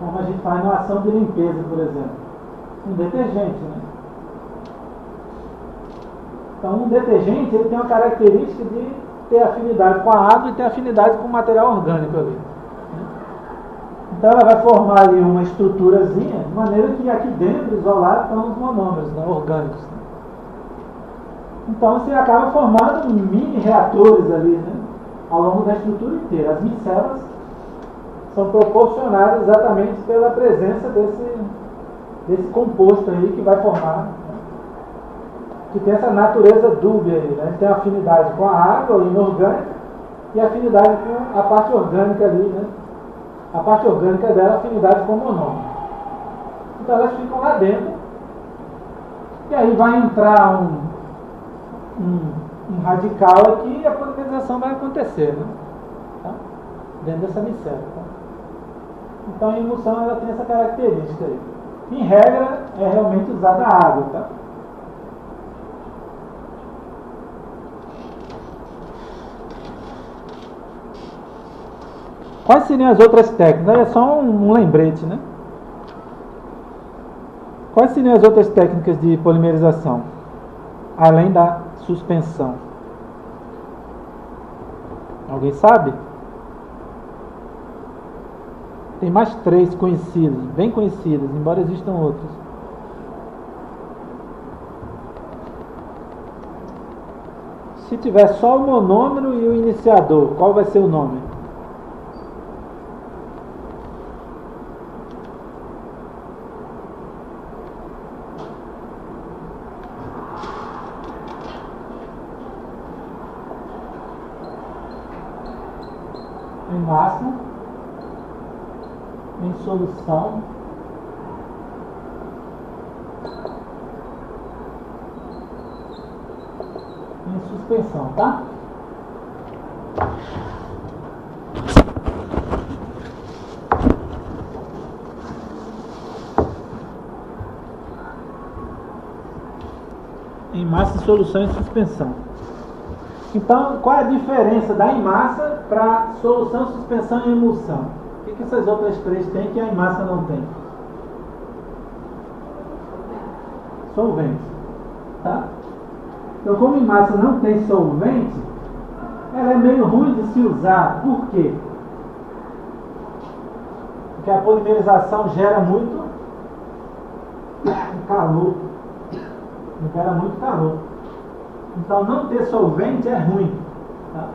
Speaker 1: Como a gente faz numa ação de limpeza, por exemplo. Um detergente, né? Então, um detergente ele tem uma característica de ter afinidade com a água e ter afinidade com o material orgânico ali. Então ela vai formar ali uma estruturazinha, de maneira que aqui dentro, isolado, estão os monômeros, né, orgânicos. Né? Então você acaba formando mini reatores ali, né, ao longo da estrutura inteira. As micelas são proporcionadas exatamente pela presença desse composto aí que vai formar, que tem essa natureza dúbia aí, né? Tem afinidade com a água inorgânica e afinidade com a parte orgânica ali, né? A parte orgânica dela, afinidade com o monômero. Então elas ficam lá dentro e aí vai entrar um radical aqui e a polimerização vai acontecer, né? Tá? Dentro dessa micela. Tá? Então a emulsão ela tem essa característica aí. Em regra é realmente usada a água, tá? Quais seriam as outras técnicas? É só um lembrete, né? Quais seriam as outras técnicas de polimerização, além da suspensão? Alguém sabe? Tem mais 3 conhecidas, bem conhecidas, embora existam outras. Se tiver só o monômero e o iniciador, qual vai ser o nome? Em massa, em solução, em suspensão, tá? Em massa, solução e suspensão. Então, qual é a diferença da em-massa para solução, suspensão e emulsão? O que essas outras 3 têm que a em-massa não tem? Solvente. Tá? Então, como em-massa não tem solvente, ela é meio ruim de se usar. Por quê? Porque a polimerização gera muito calor. Gera muito calor. Então, não ter solvente é ruim. Tá?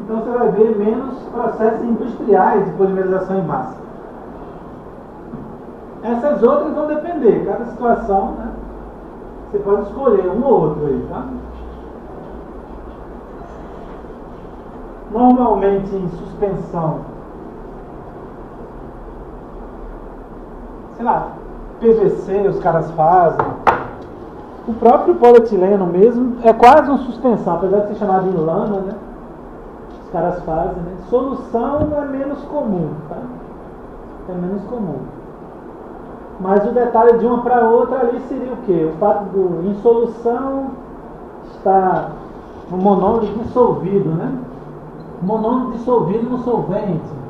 Speaker 1: Então, você vai ver menos processos industriais de polimerização em massa. Essas outras vão depender. Cada situação, né? Você pode escolher um ou outro aí. Tá? Normalmente, em suspensão, sei lá, PVC os caras fazem. O próprio polietileno mesmo é quase uma suspensão, apesar de ser chamado de lana, né? Os caras fazem, né? Solução é menos comum, tá? É menos comum. Mas o detalhe de uma para outra ali seria o quê? O fato do em solução está o monômero dissolvido, né? O monômero dissolvido no solvente.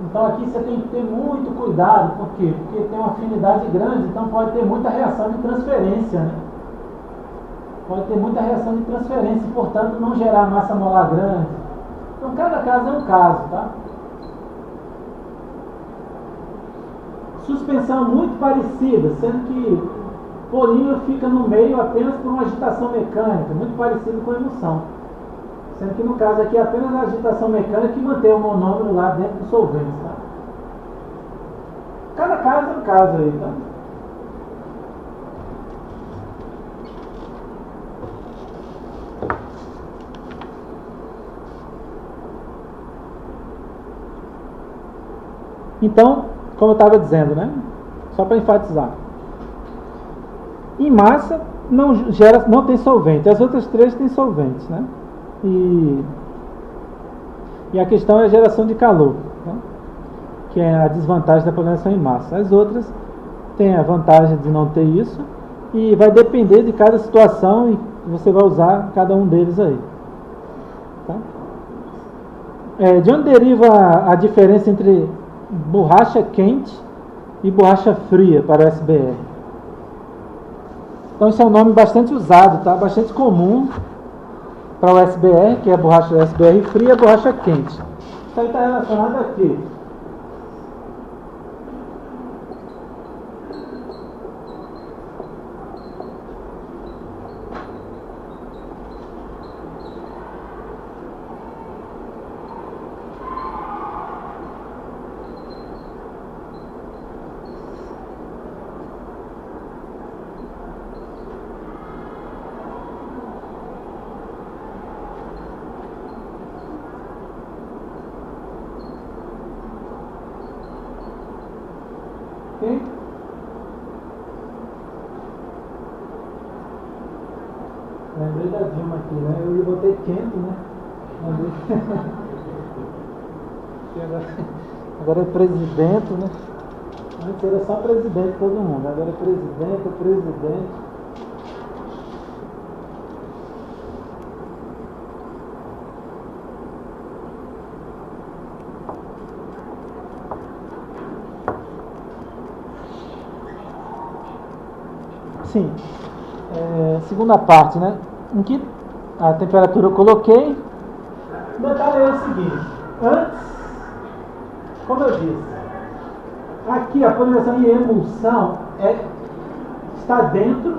Speaker 1: Então aqui você tem que ter muito cuidado, por quê? Porque tem uma afinidade grande, então pode ter muita reação de transferência, né? Pode ter muita reação de transferência, e, portanto não gerar massa molar grande. Então cada caso é um caso, tá? Suspensão muito parecida, sendo que o polímero fica no meio apenas por uma agitação mecânica, muito parecido com a emulsão. Sendo que no caso aqui é apenas a agitação mecânica que mantém o monômero lá dentro do solvente, tá? Cada caso é um caso aí, tá? Então, como eu estava dizendo, né? Só para enfatizar. Em massa não tem solvente, as outras 3 têm solventes, né? E a questão é a geração de calor, tá? Que é a desvantagem da polimerização em massa. As outras têm a vantagem de não ter isso e vai depender de cada situação e você vai usar cada um deles aí. Tá? De onde deriva a diferença entre borracha quente e borracha fria para o SBR? Então esse é um nome bastante usado, tá? Bastante comum para o SBR, que é a borracha SBR fria e a borracha quente. Isso aí está relacionado aqui. Ok? Lembrei da Dilma aqui, né? Eu botei quente, né? Agora é presidente, né? Antes era só presidente todo mundo, agora é presidente, Sim. Segunda parte, né? Em que a temperatura eu coloquei. O detalhe é o seguinte. Antes, como eu disse, aqui a polarização em emulsão está dentro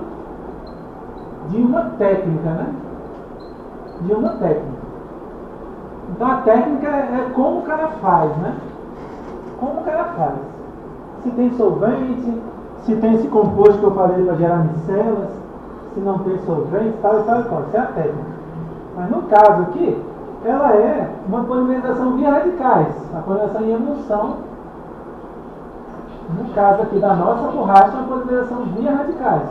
Speaker 1: de uma técnica, né? De uma técnica. Então a técnica é como o cara faz, né? Como o cara faz. Se tem solvente, se tem esse composto que eu falei para gerar micelas, se não tem solvente, tal e tal e tal. Isso é a técnica. Mas no caso aqui, ela é uma polimerização via radicais. A polimerização em emulsão, no caso aqui da nossa borracha, é uma polimerização via radicais.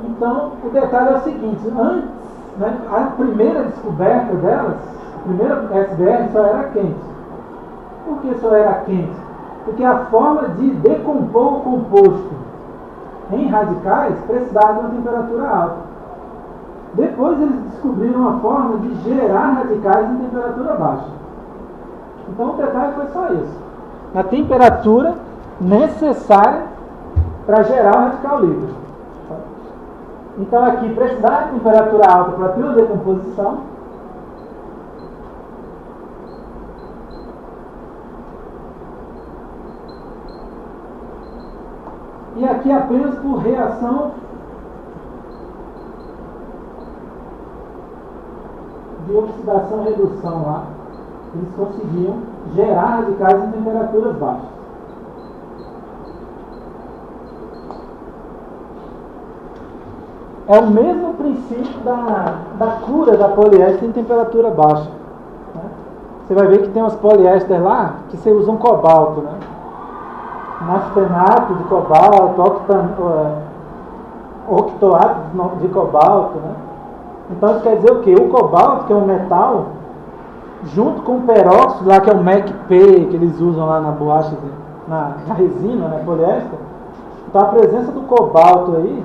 Speaker 1: Então, o detalhe é o seguinte, antes, né, a primeira descoberta delas, a primeira SBR só era quente. Por que só era quente? Porque a forma de decompor o composto em radicais precisava de uma temperatura alta. Depois eles descobriram uma forma de gerar radicais em temperatura baixa. Então o detalhe foi só isso. A temperatura necessária para gerar o radical livre. Então aqui precisava de temperatura alta para ter uma decomposição. E aqui apenas por reação de oxidação e redução lá, eles conseguiam gerar radicais em temperaturas baixas. É o mesmo princípio da cura da poliéster em temperatura baixa. Né? Você vai ver que tem umas poliéster lá que você usa um cobalto, né? Naftenato de cobalto, octoato de cobalto, né? Então isso quer dizer o quê? O cobalto, que é um metal, junto com o peróxido lá, que é o MACP, que eles usam lá na borracha, na resina, na poliéster. Então a presença do cobalto aí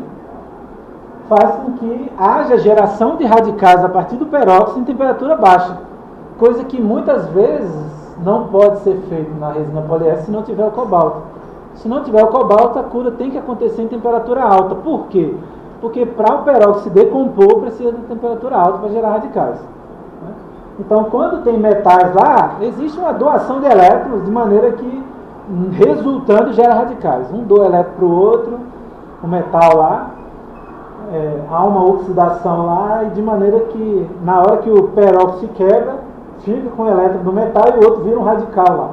Speaker 1: faz com que haja geração de radicais a partir do peróxido em temperatura baixa, coisa que muitas vezes não pode ser feita na resina poliéster se não tiver o cobalto. Se não tiver o cobalto, a cura tem que acontecer em temperatura alta. Por quê? Porque para o peróxido se decompor, precisa de temperatura alta para gerar radicais. Então, quando tem metais lá, existe uma doação de elétrons, de maneira que, resultando, gera radicais. Um doa elétron para o outro, o metal lá, há uma oxidação lá, e de maneira que, na hora que o peróxido se quebra, fica com o elétron do metal e o outro vira um radical lá.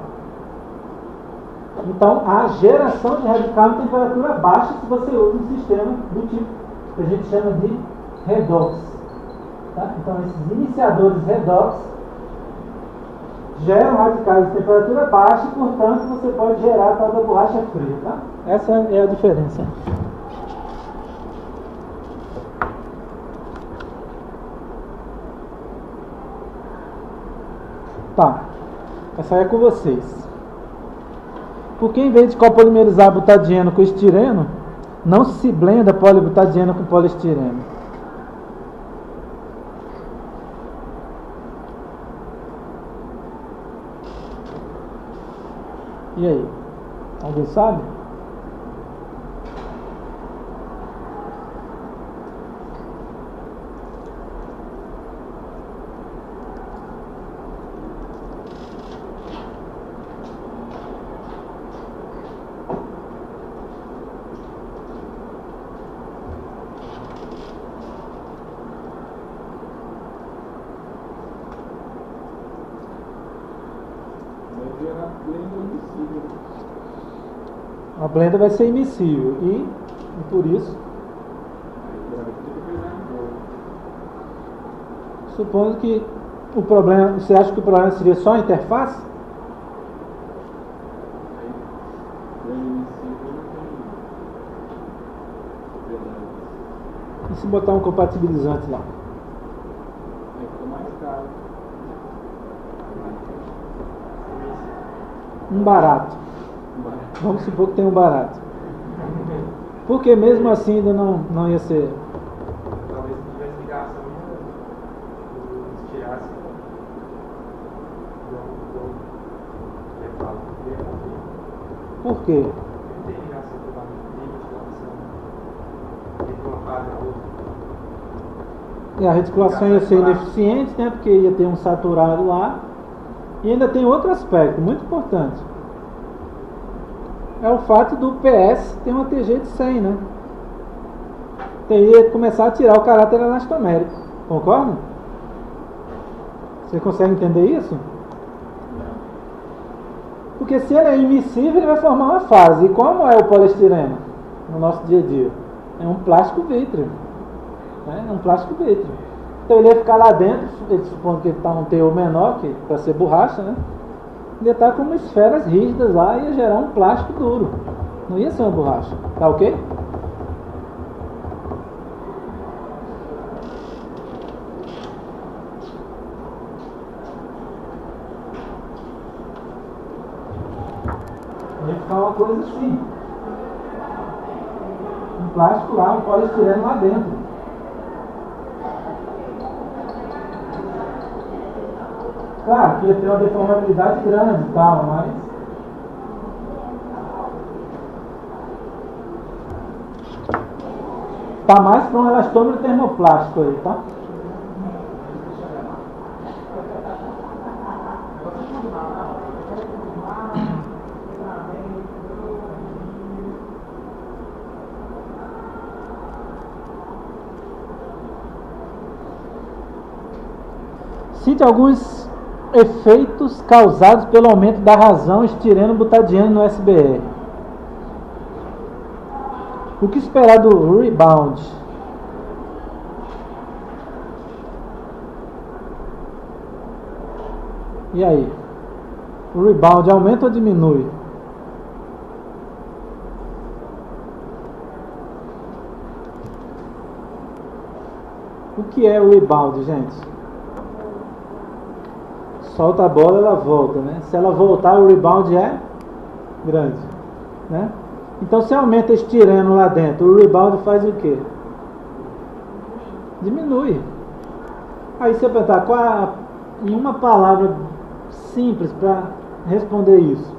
Speaker 1: Então, há geração de radical em temperatura baixa se você usa um sistema do tipo que a gente chama de redox. Tá? Então, esses iniciadores redox geram radicais em temperatura baixa e, portanto, você pode gerar a tal da borracha fria. Tá? Essa é a diferença. Tá. Essa é com vocês. Porque em vez de copolimerizar butadieno com estireno, não se blenda polibutadieno com poliestireno. E aí? Alguém sabe? A blenda vai ser imissível e por isso, supondo que o problema, você acha que o problema seria só a interface? E se botar um compatibilizante lá? Um barato. Vamos supor que tem um barato. Porque mesmo assim ainda não ia ser.
Speaker 3: Talvez se tivesse ligação, tirasse.
Speaker 1: Por quê?
Speaker 3: Não tem ligação totalmente de reticulação entre uma fase e a outra.
Speaker 1: E a reticulação ia ser ineficiente, né? Porque ia ter um saturado lá. E ainda tem outro aspecto muito importante. É o fato do PS ter uma TG de 100, né? Teria que começar a tirar o caráter elastomérico. Concorda? Você consegue entender isso? Porque se ele é imissível, ele vai formar uma fase. E como é o poliestireno no nosso dia a dia? É um plástico vítreo. Né? É um plástico vítreo. Então ele ia ficar lá dentro, ele supondo que ele está um teor menor, que para ser borracha, né? Ele ia estar com esferas rígidas lá e ia gerar um plástico duro. Não ia ser uma borracha. Tá ok? Ia ficar uma coisa assim. Um plástico lá, um poliestireno lá dentro. Claro que ia ter uma deformabilidade grande e tal, mas... tá mais para um elastômero termoplástico aí, tá? Cite alguns efeitos causados pelo aumento da razão estireno-butadieno no SBR. O que esperar do rebound? E aí? O rebound aumenta ou diminui? O que é o rebound, gente? Solta a bola, ela volta, né? Se ela voltar, o rebound é grande, né? Então, se aumenta estireno lá dentro, o rebound faz o quê? Diminui. Aí você perguntar, em uma palavra simples para responder isso?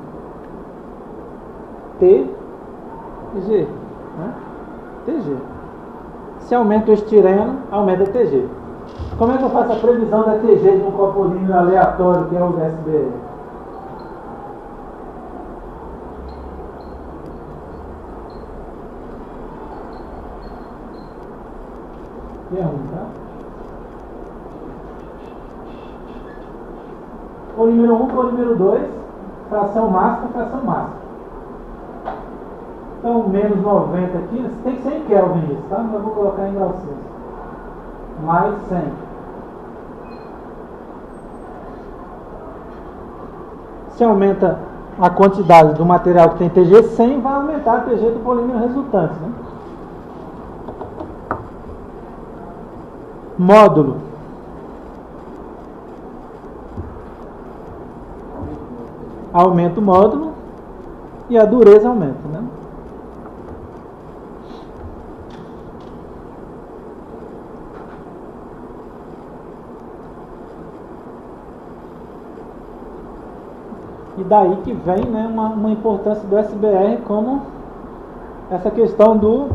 Speaker 1: TG, né? TG. Se aumenta o estireno, aumenta a TG. Como é que eu faço a previsão da TG de um copolímero aleatório que é o SBR? Que é 1, tá? Polímero 1, polímero 2, fração máxima, fração máxima. Então, menos 90 aqui, tem que ser em Kelvin isso, tá? Mas eu vou colocar em graus Celsius. Mais 100. Se aumenta a quantidade do material que tem TG 100, vai aumentar a TG do polímero resultante, né? Módulo. Aumenta o módulo e a dureza aumenta, né? E daí que vem, né, uma importância do SBR como essa questão do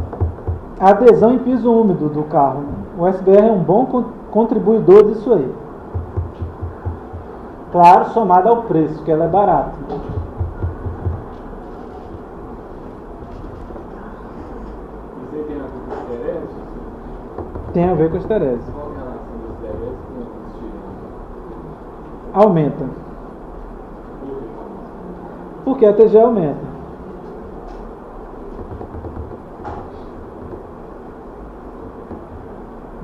Speaker 1: adesão em piso úmido do carro. Né? O SBR é um bom contribuidor disso aí. Claro, somado ao preço, que ela é barata.
Speaker 4: Isso aí tem a ver com esterese?
Speaker 1: Tem a ver com esterese.
Speaker 4: Qual é a relação do esterese com o estireno?
Speaker 1: Aumenta. Porque a TG aumenta.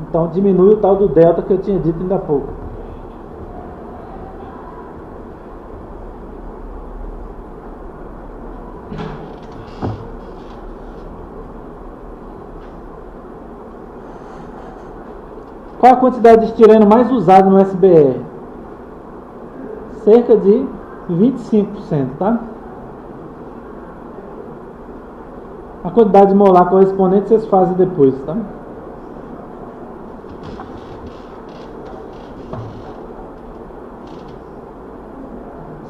Speaker 1: Então diminui o tal do delta que eu tinha dito ainda há pouco. Qual a quantidade de estireno mais usada no SBR? Cerca de 25%, tá? A quantidade molar correspondente vocês fazem depois, tá?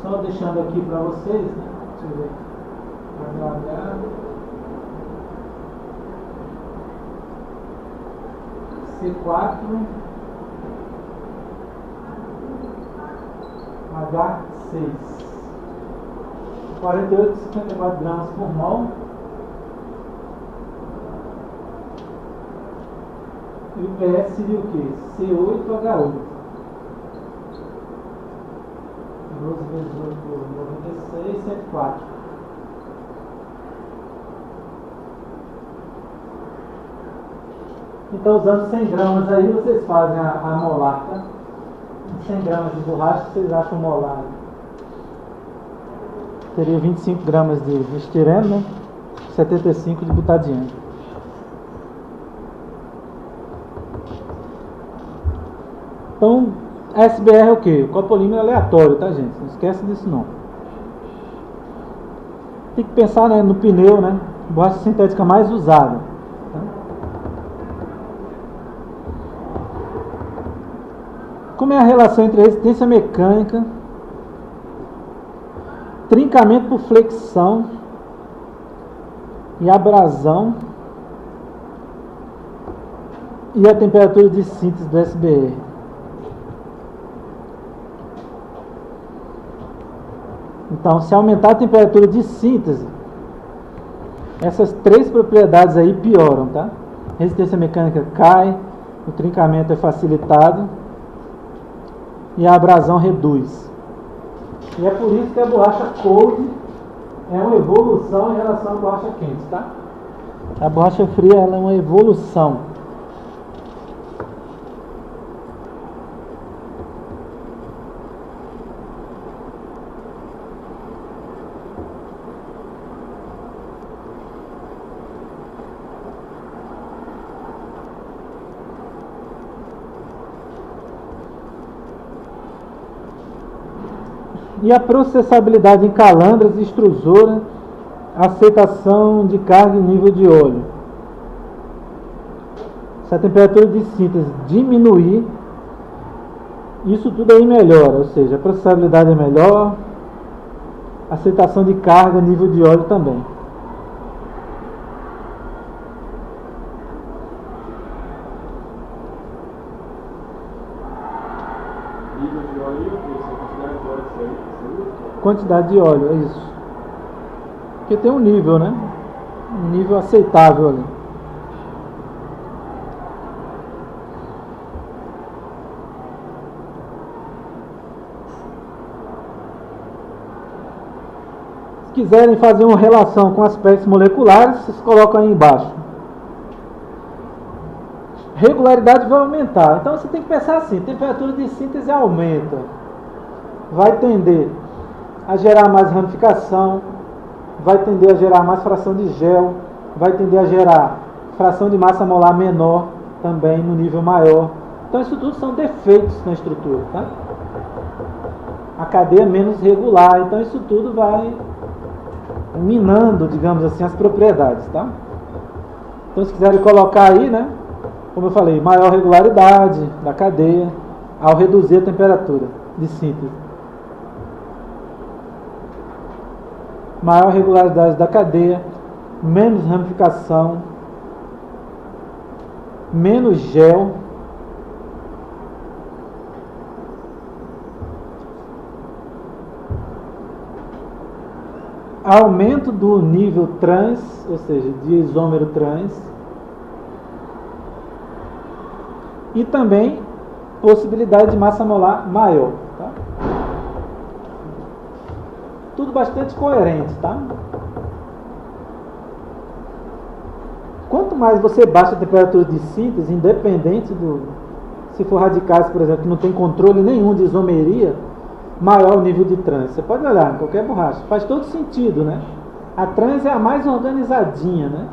Speaker 1: Só deixando aqui para vocês, né? Deixa eu ver. C4 H6 48,54 gramas por mol. E o PS seria o quê? C8H8 12 vezes 8 por 96, 104. Então, usando 100 gramas aí, vocês fazem a molar, tá? 100 gramas de borracha, vocês acham molar? Teria 25 gramas de estireno, né? 75 de butadieno. Então, SBR é o que? O copolímero aleatório, tá, gente? Não esquece disso, não. Tem que pensar, né, no pneu, né? Borracha sintética mais usada. Tá? Como é a relação entre resistência mecânica, trincamento por flexão e abrasão e a temperatura de síntese do SBR? Então, se aumentar a temperatura de síntese, essas três propriedades aí pioram, tá? Resistência mecânica cai, o trincamento é facilitado e a abrasão reduz. E é por isso que a borracha cold é uma evolução em relação à borracha quente, tá? A borracha fria ela é uma evolução. E a processabilidade em calandras, extrusora, aceitação de carga e nível de óleo. Se a temperatura de síntese diminuir, isso tudo aí melhora, ou seja, a processabilidade é melhor, aceitação de carga, nível de óleo também. Quantidade de óleo, é isso. Porque tem um nível, né? Um nível aceitável ali. Se quiserem fazer uma relação com aspectos moleculares, vocês colocam aí embaixo. Regularidade vai aumentar. Então você tem que pensar assim, temperatura de síntese aumenta. Vai tender a gerar mais ramificação, vai tender a gerar mais fração de gel, vai tender a gerar fração de massa molar menor também no nível maior. Então isso tudo são defeitos na estrutura, tá? A cadeia menos regular, então isso tudo vai minando, digamos assim, as propriedades, tá? Então se quiserem colocar aí, né, como eu falei, maior regularidade da cadeia ao reduzir a temperatura de síntese. Maior regularidade da cadeia, menos ramificação, menos gel, aumento do nível trans, ou seja, de isômero trans, e também possibilidade de massa molar maior, tá? Tudo bastante coerente, tá? Quanto mais você baixa a temperatura de síntese, independente do... Se for radicais, por exemplo, que não tem controle nenhum de isomeria, maior o nível de trans. Você pode olhar em qualquer borracha. Faz todo sentido, né? A trans é a mais organizadinha, né?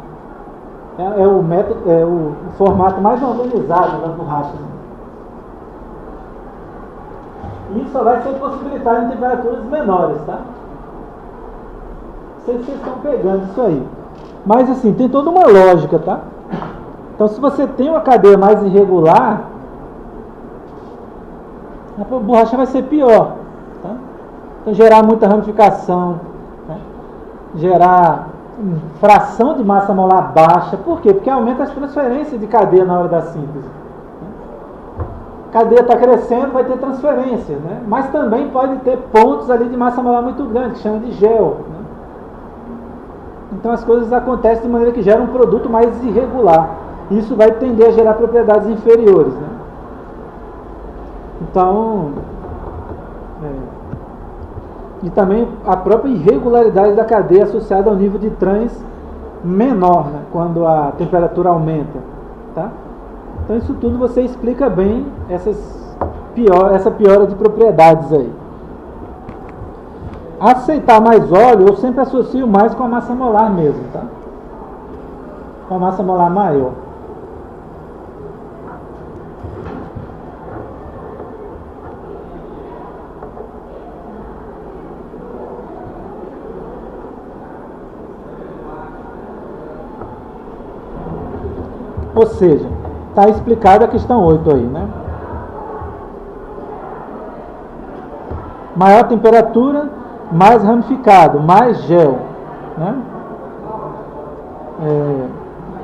Speaker 1: É o método, é o formato mais organizado das borrachas. Isso só vai ser possibilitado em temperaturas menores, tá? Vocês estão pegando isso aí. Mas assim, tem toda uma lógica, tá? Então se você tem uma cadeia mais irregular, a borracha vai ser pior, tá? Então gerar muita ramificação, né? gerar fração de massa molar baixa. Por quê? Porque aumenta as transferências de cadeia na hora da síntese. A cadeia está crescendo, vai ter transferência, né? Mas também pode ter pontos ali de massa molar muito grande, que chama de gel, né? Então as coisas acontecem de maneira que gera um produto mais irregular. Isso vai tender a gerar propriedades inferiores, né? Então, e também a própria irregularidade da cadeia associada ao nível de trans menor, né? Quando a temperatura aumenta, tá? Então isso tudo você explica bem essa piora de propriedades aí. Aceitar mais óleo, eu sempre associo mais com a massa molar mesmo, tá? Com a massa molar maior. Ou seja, está explicada a questão 8 aí, né? Maior temperatura, mais ramificado, mais gel, né?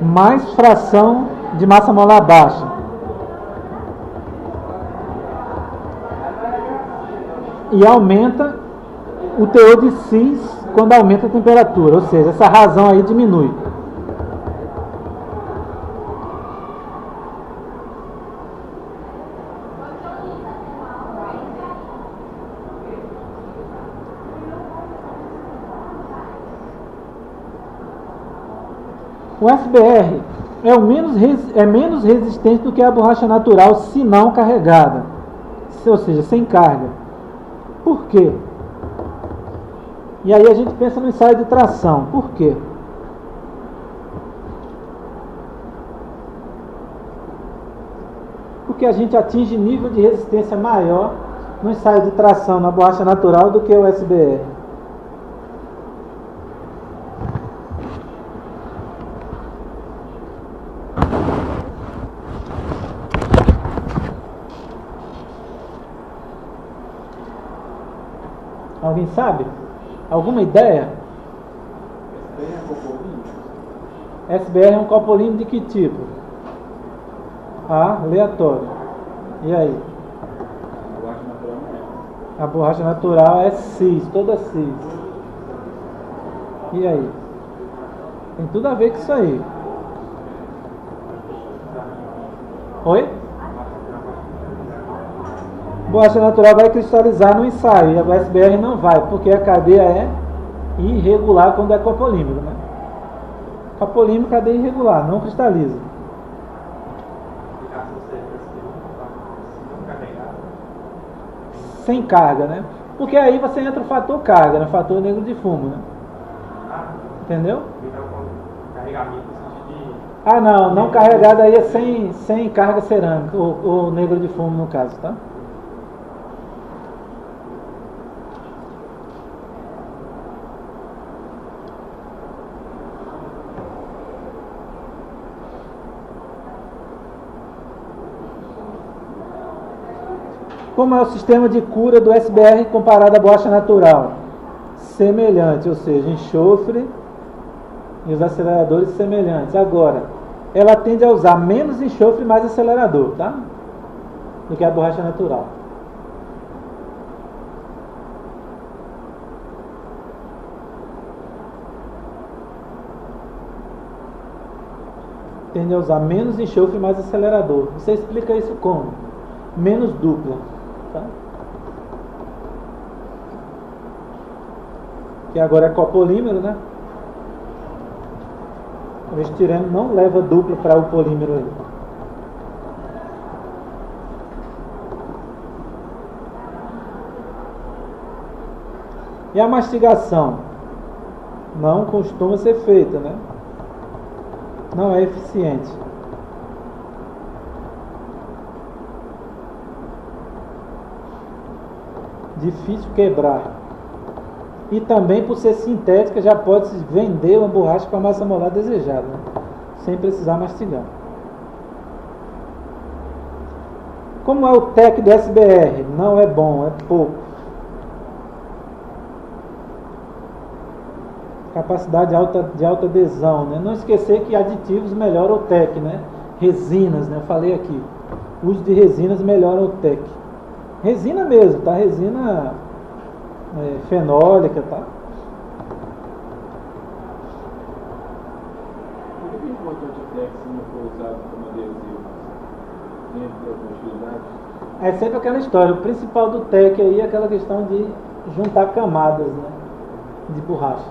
Speaker 1: Mais fração de massa molar baixa. E aumenta o teor de cis quando aumenta a temperatura, ou seja, essa razão aí diminui. O SBR é menos resistente do que a borracha natural se não carregada, ou seja, sem carga. Por quê? E aí a gente pensa no ensaio de tração. Por quê? Porque a gente atinge nível de resistência maior no ensaio de tração na borracha natural do que o SBR. Alguém sabe? Alguma ideia? SBR é um copolinho de que tipo? Aleatório. E aí? A borracha natural é cis, toda cis. E aí? Tem tudo a ver com isso aí. Oi? Borracha natural vai cristalizar no ensaio e a SBR não vai, porque a cadeia é irregular quando é copolímero, né? Copolímero, cadeia irregular, não cristaliza. Sem carga, né? Porque aí você entra o fator carga, né? Fator negro de fumo, né? Entendeu? Não carregado aí é sem carga cerâmica, ou negro de fumo no caso, tá? Como é o sistema de cura do SBR comparado à borracha natural? Semelhante, ou seja, enxofre e os aceleradores semelhantes. Agora, ela tende a usar menos enxofre e mais acelerador, tá? Do que a borracha natural. Tende a usar menos enxofre e mais acelerador. Você explica isso como? Menos dupla. Tá? Que agora é copolímero, né? O estireno não leva dupla para o polímero aí. E a mastigação? Não costuma ser feita, né? Não é eficiente. Difícil quebrar. E também por ser sintética já pode se vender uma borracha com a massa molar desejada, né? Sem precisar mastigar. Como é o TEC do SBR? Não é bom, é pouco. capacidade de alta adesão, né? Não esquecer que aditivos melhoram o TEC, né? Resinas, né? Eu falei aqui. O uso de resinas melhora o TEC. Resina mesmo, tá? Resina fenólica, tá?
Speaker 4: Por que é importante o TEC se não for usado como adesivo dentro da continuidade?
Speaker 1: É sempre aquela história. O principal do TEC aí é aquela questão de juntar camadas, né? De borracha.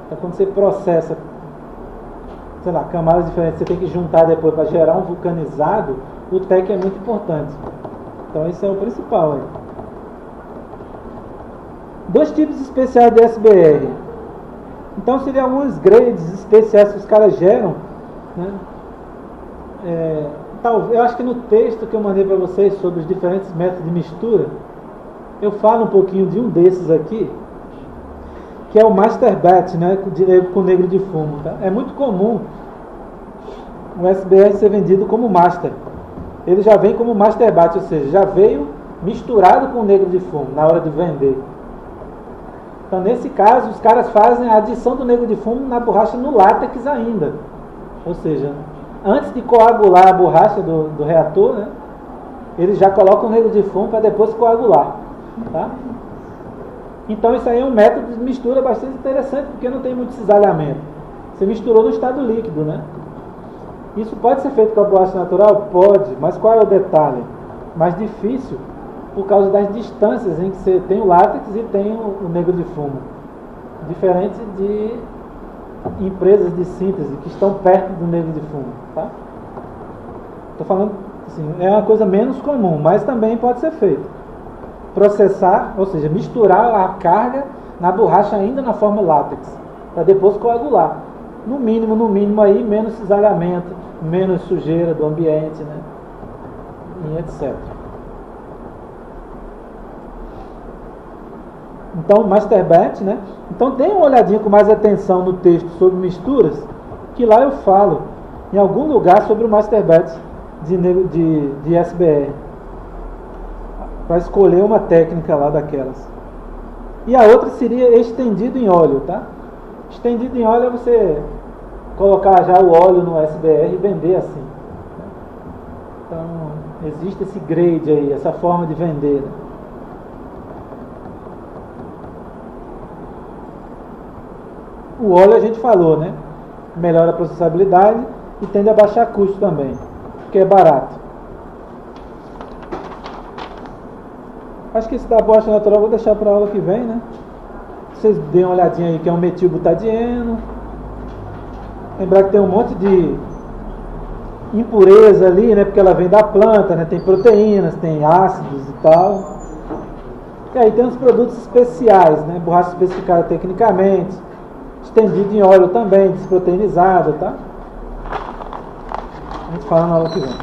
Speaker 1: Então quando você processa, sei lá, camadas diferentes, você tem que juntar depois para gerar um vulcanizado, o TEC é muito importante. Então esse é o principal aí. Dois tipos especiais de SBR. Então seriam alguns grades especiais que os caras geram, né? Eu acho que no texto que eu mandei para vocês sobre os diferentes métodos de mistura, eu falo um pouquinho de um desses aqui, que é o Master Batch, né, com negro de fumo. Tá? É muito comum o SBR ser vendido como Master. Ele já vem como Master Batch, ou seja, já veio misturado com negro de fumo na hora de vender. Então nesse caso os caras fazem a adição do negro de fumo na borracha no látex ainda. Ou seja, antes de coagular a borracha do reator, né, eles já colocam o negro de fumo para depois coagular. Tá? Então isso aí é um método de mistura bastante interessante, porque não tem muito cisalhamento. Você misturou no estado líquido, né? Isso pode ser feito com a borracha natural? Pode, mas qual é o detalhe? Mais difícil por causa das distâncias em que você tem o látex e tem o negro de fumo. Diferente de empresas de síntese que estão perto do negro de fumo. Tá? Estou falando assim, é uma coisa menos comum, mas também pode ser feito. Processar, ou seja, misturar a carga na borracha ainda na forma látex, para depois coagular. No mínimo aí, menos cisalhamento, menos sujeira do ambiente, né? E etc. Então, Master Batch, né? Então, dê uma olhadinha com mais atenção no texto sobre misturas, que lá eu falo em algum lugar sobre o Master Batch de SBR. Para escolher uma técnica lá daquelas. E a outra seria estendido em óleo, tá? Estendido em óleo é você colocar já o óleo no SBR e vender assim. Então, existe esse grade aí, essa forma de vender. Né? O óleo a gente falou, né? Melhora a processabilidade e tende a baixar custo também, porque é barato. Acho que esse da borracha natural eu vou deixar para a aula que vem, né? Vocês deem uma olhadinha aí que é um metilbutadieno. Lembrar que tem um monte de impureza ali, né? Porque ela vem da planta, né? Tem proteínas, tem ácidos e tal. E aí tem os produtos especiais, né? Borracha especificada tecnicamente, estendido em óleo também, desproteinizada, tá? A gente fala na aula que vem.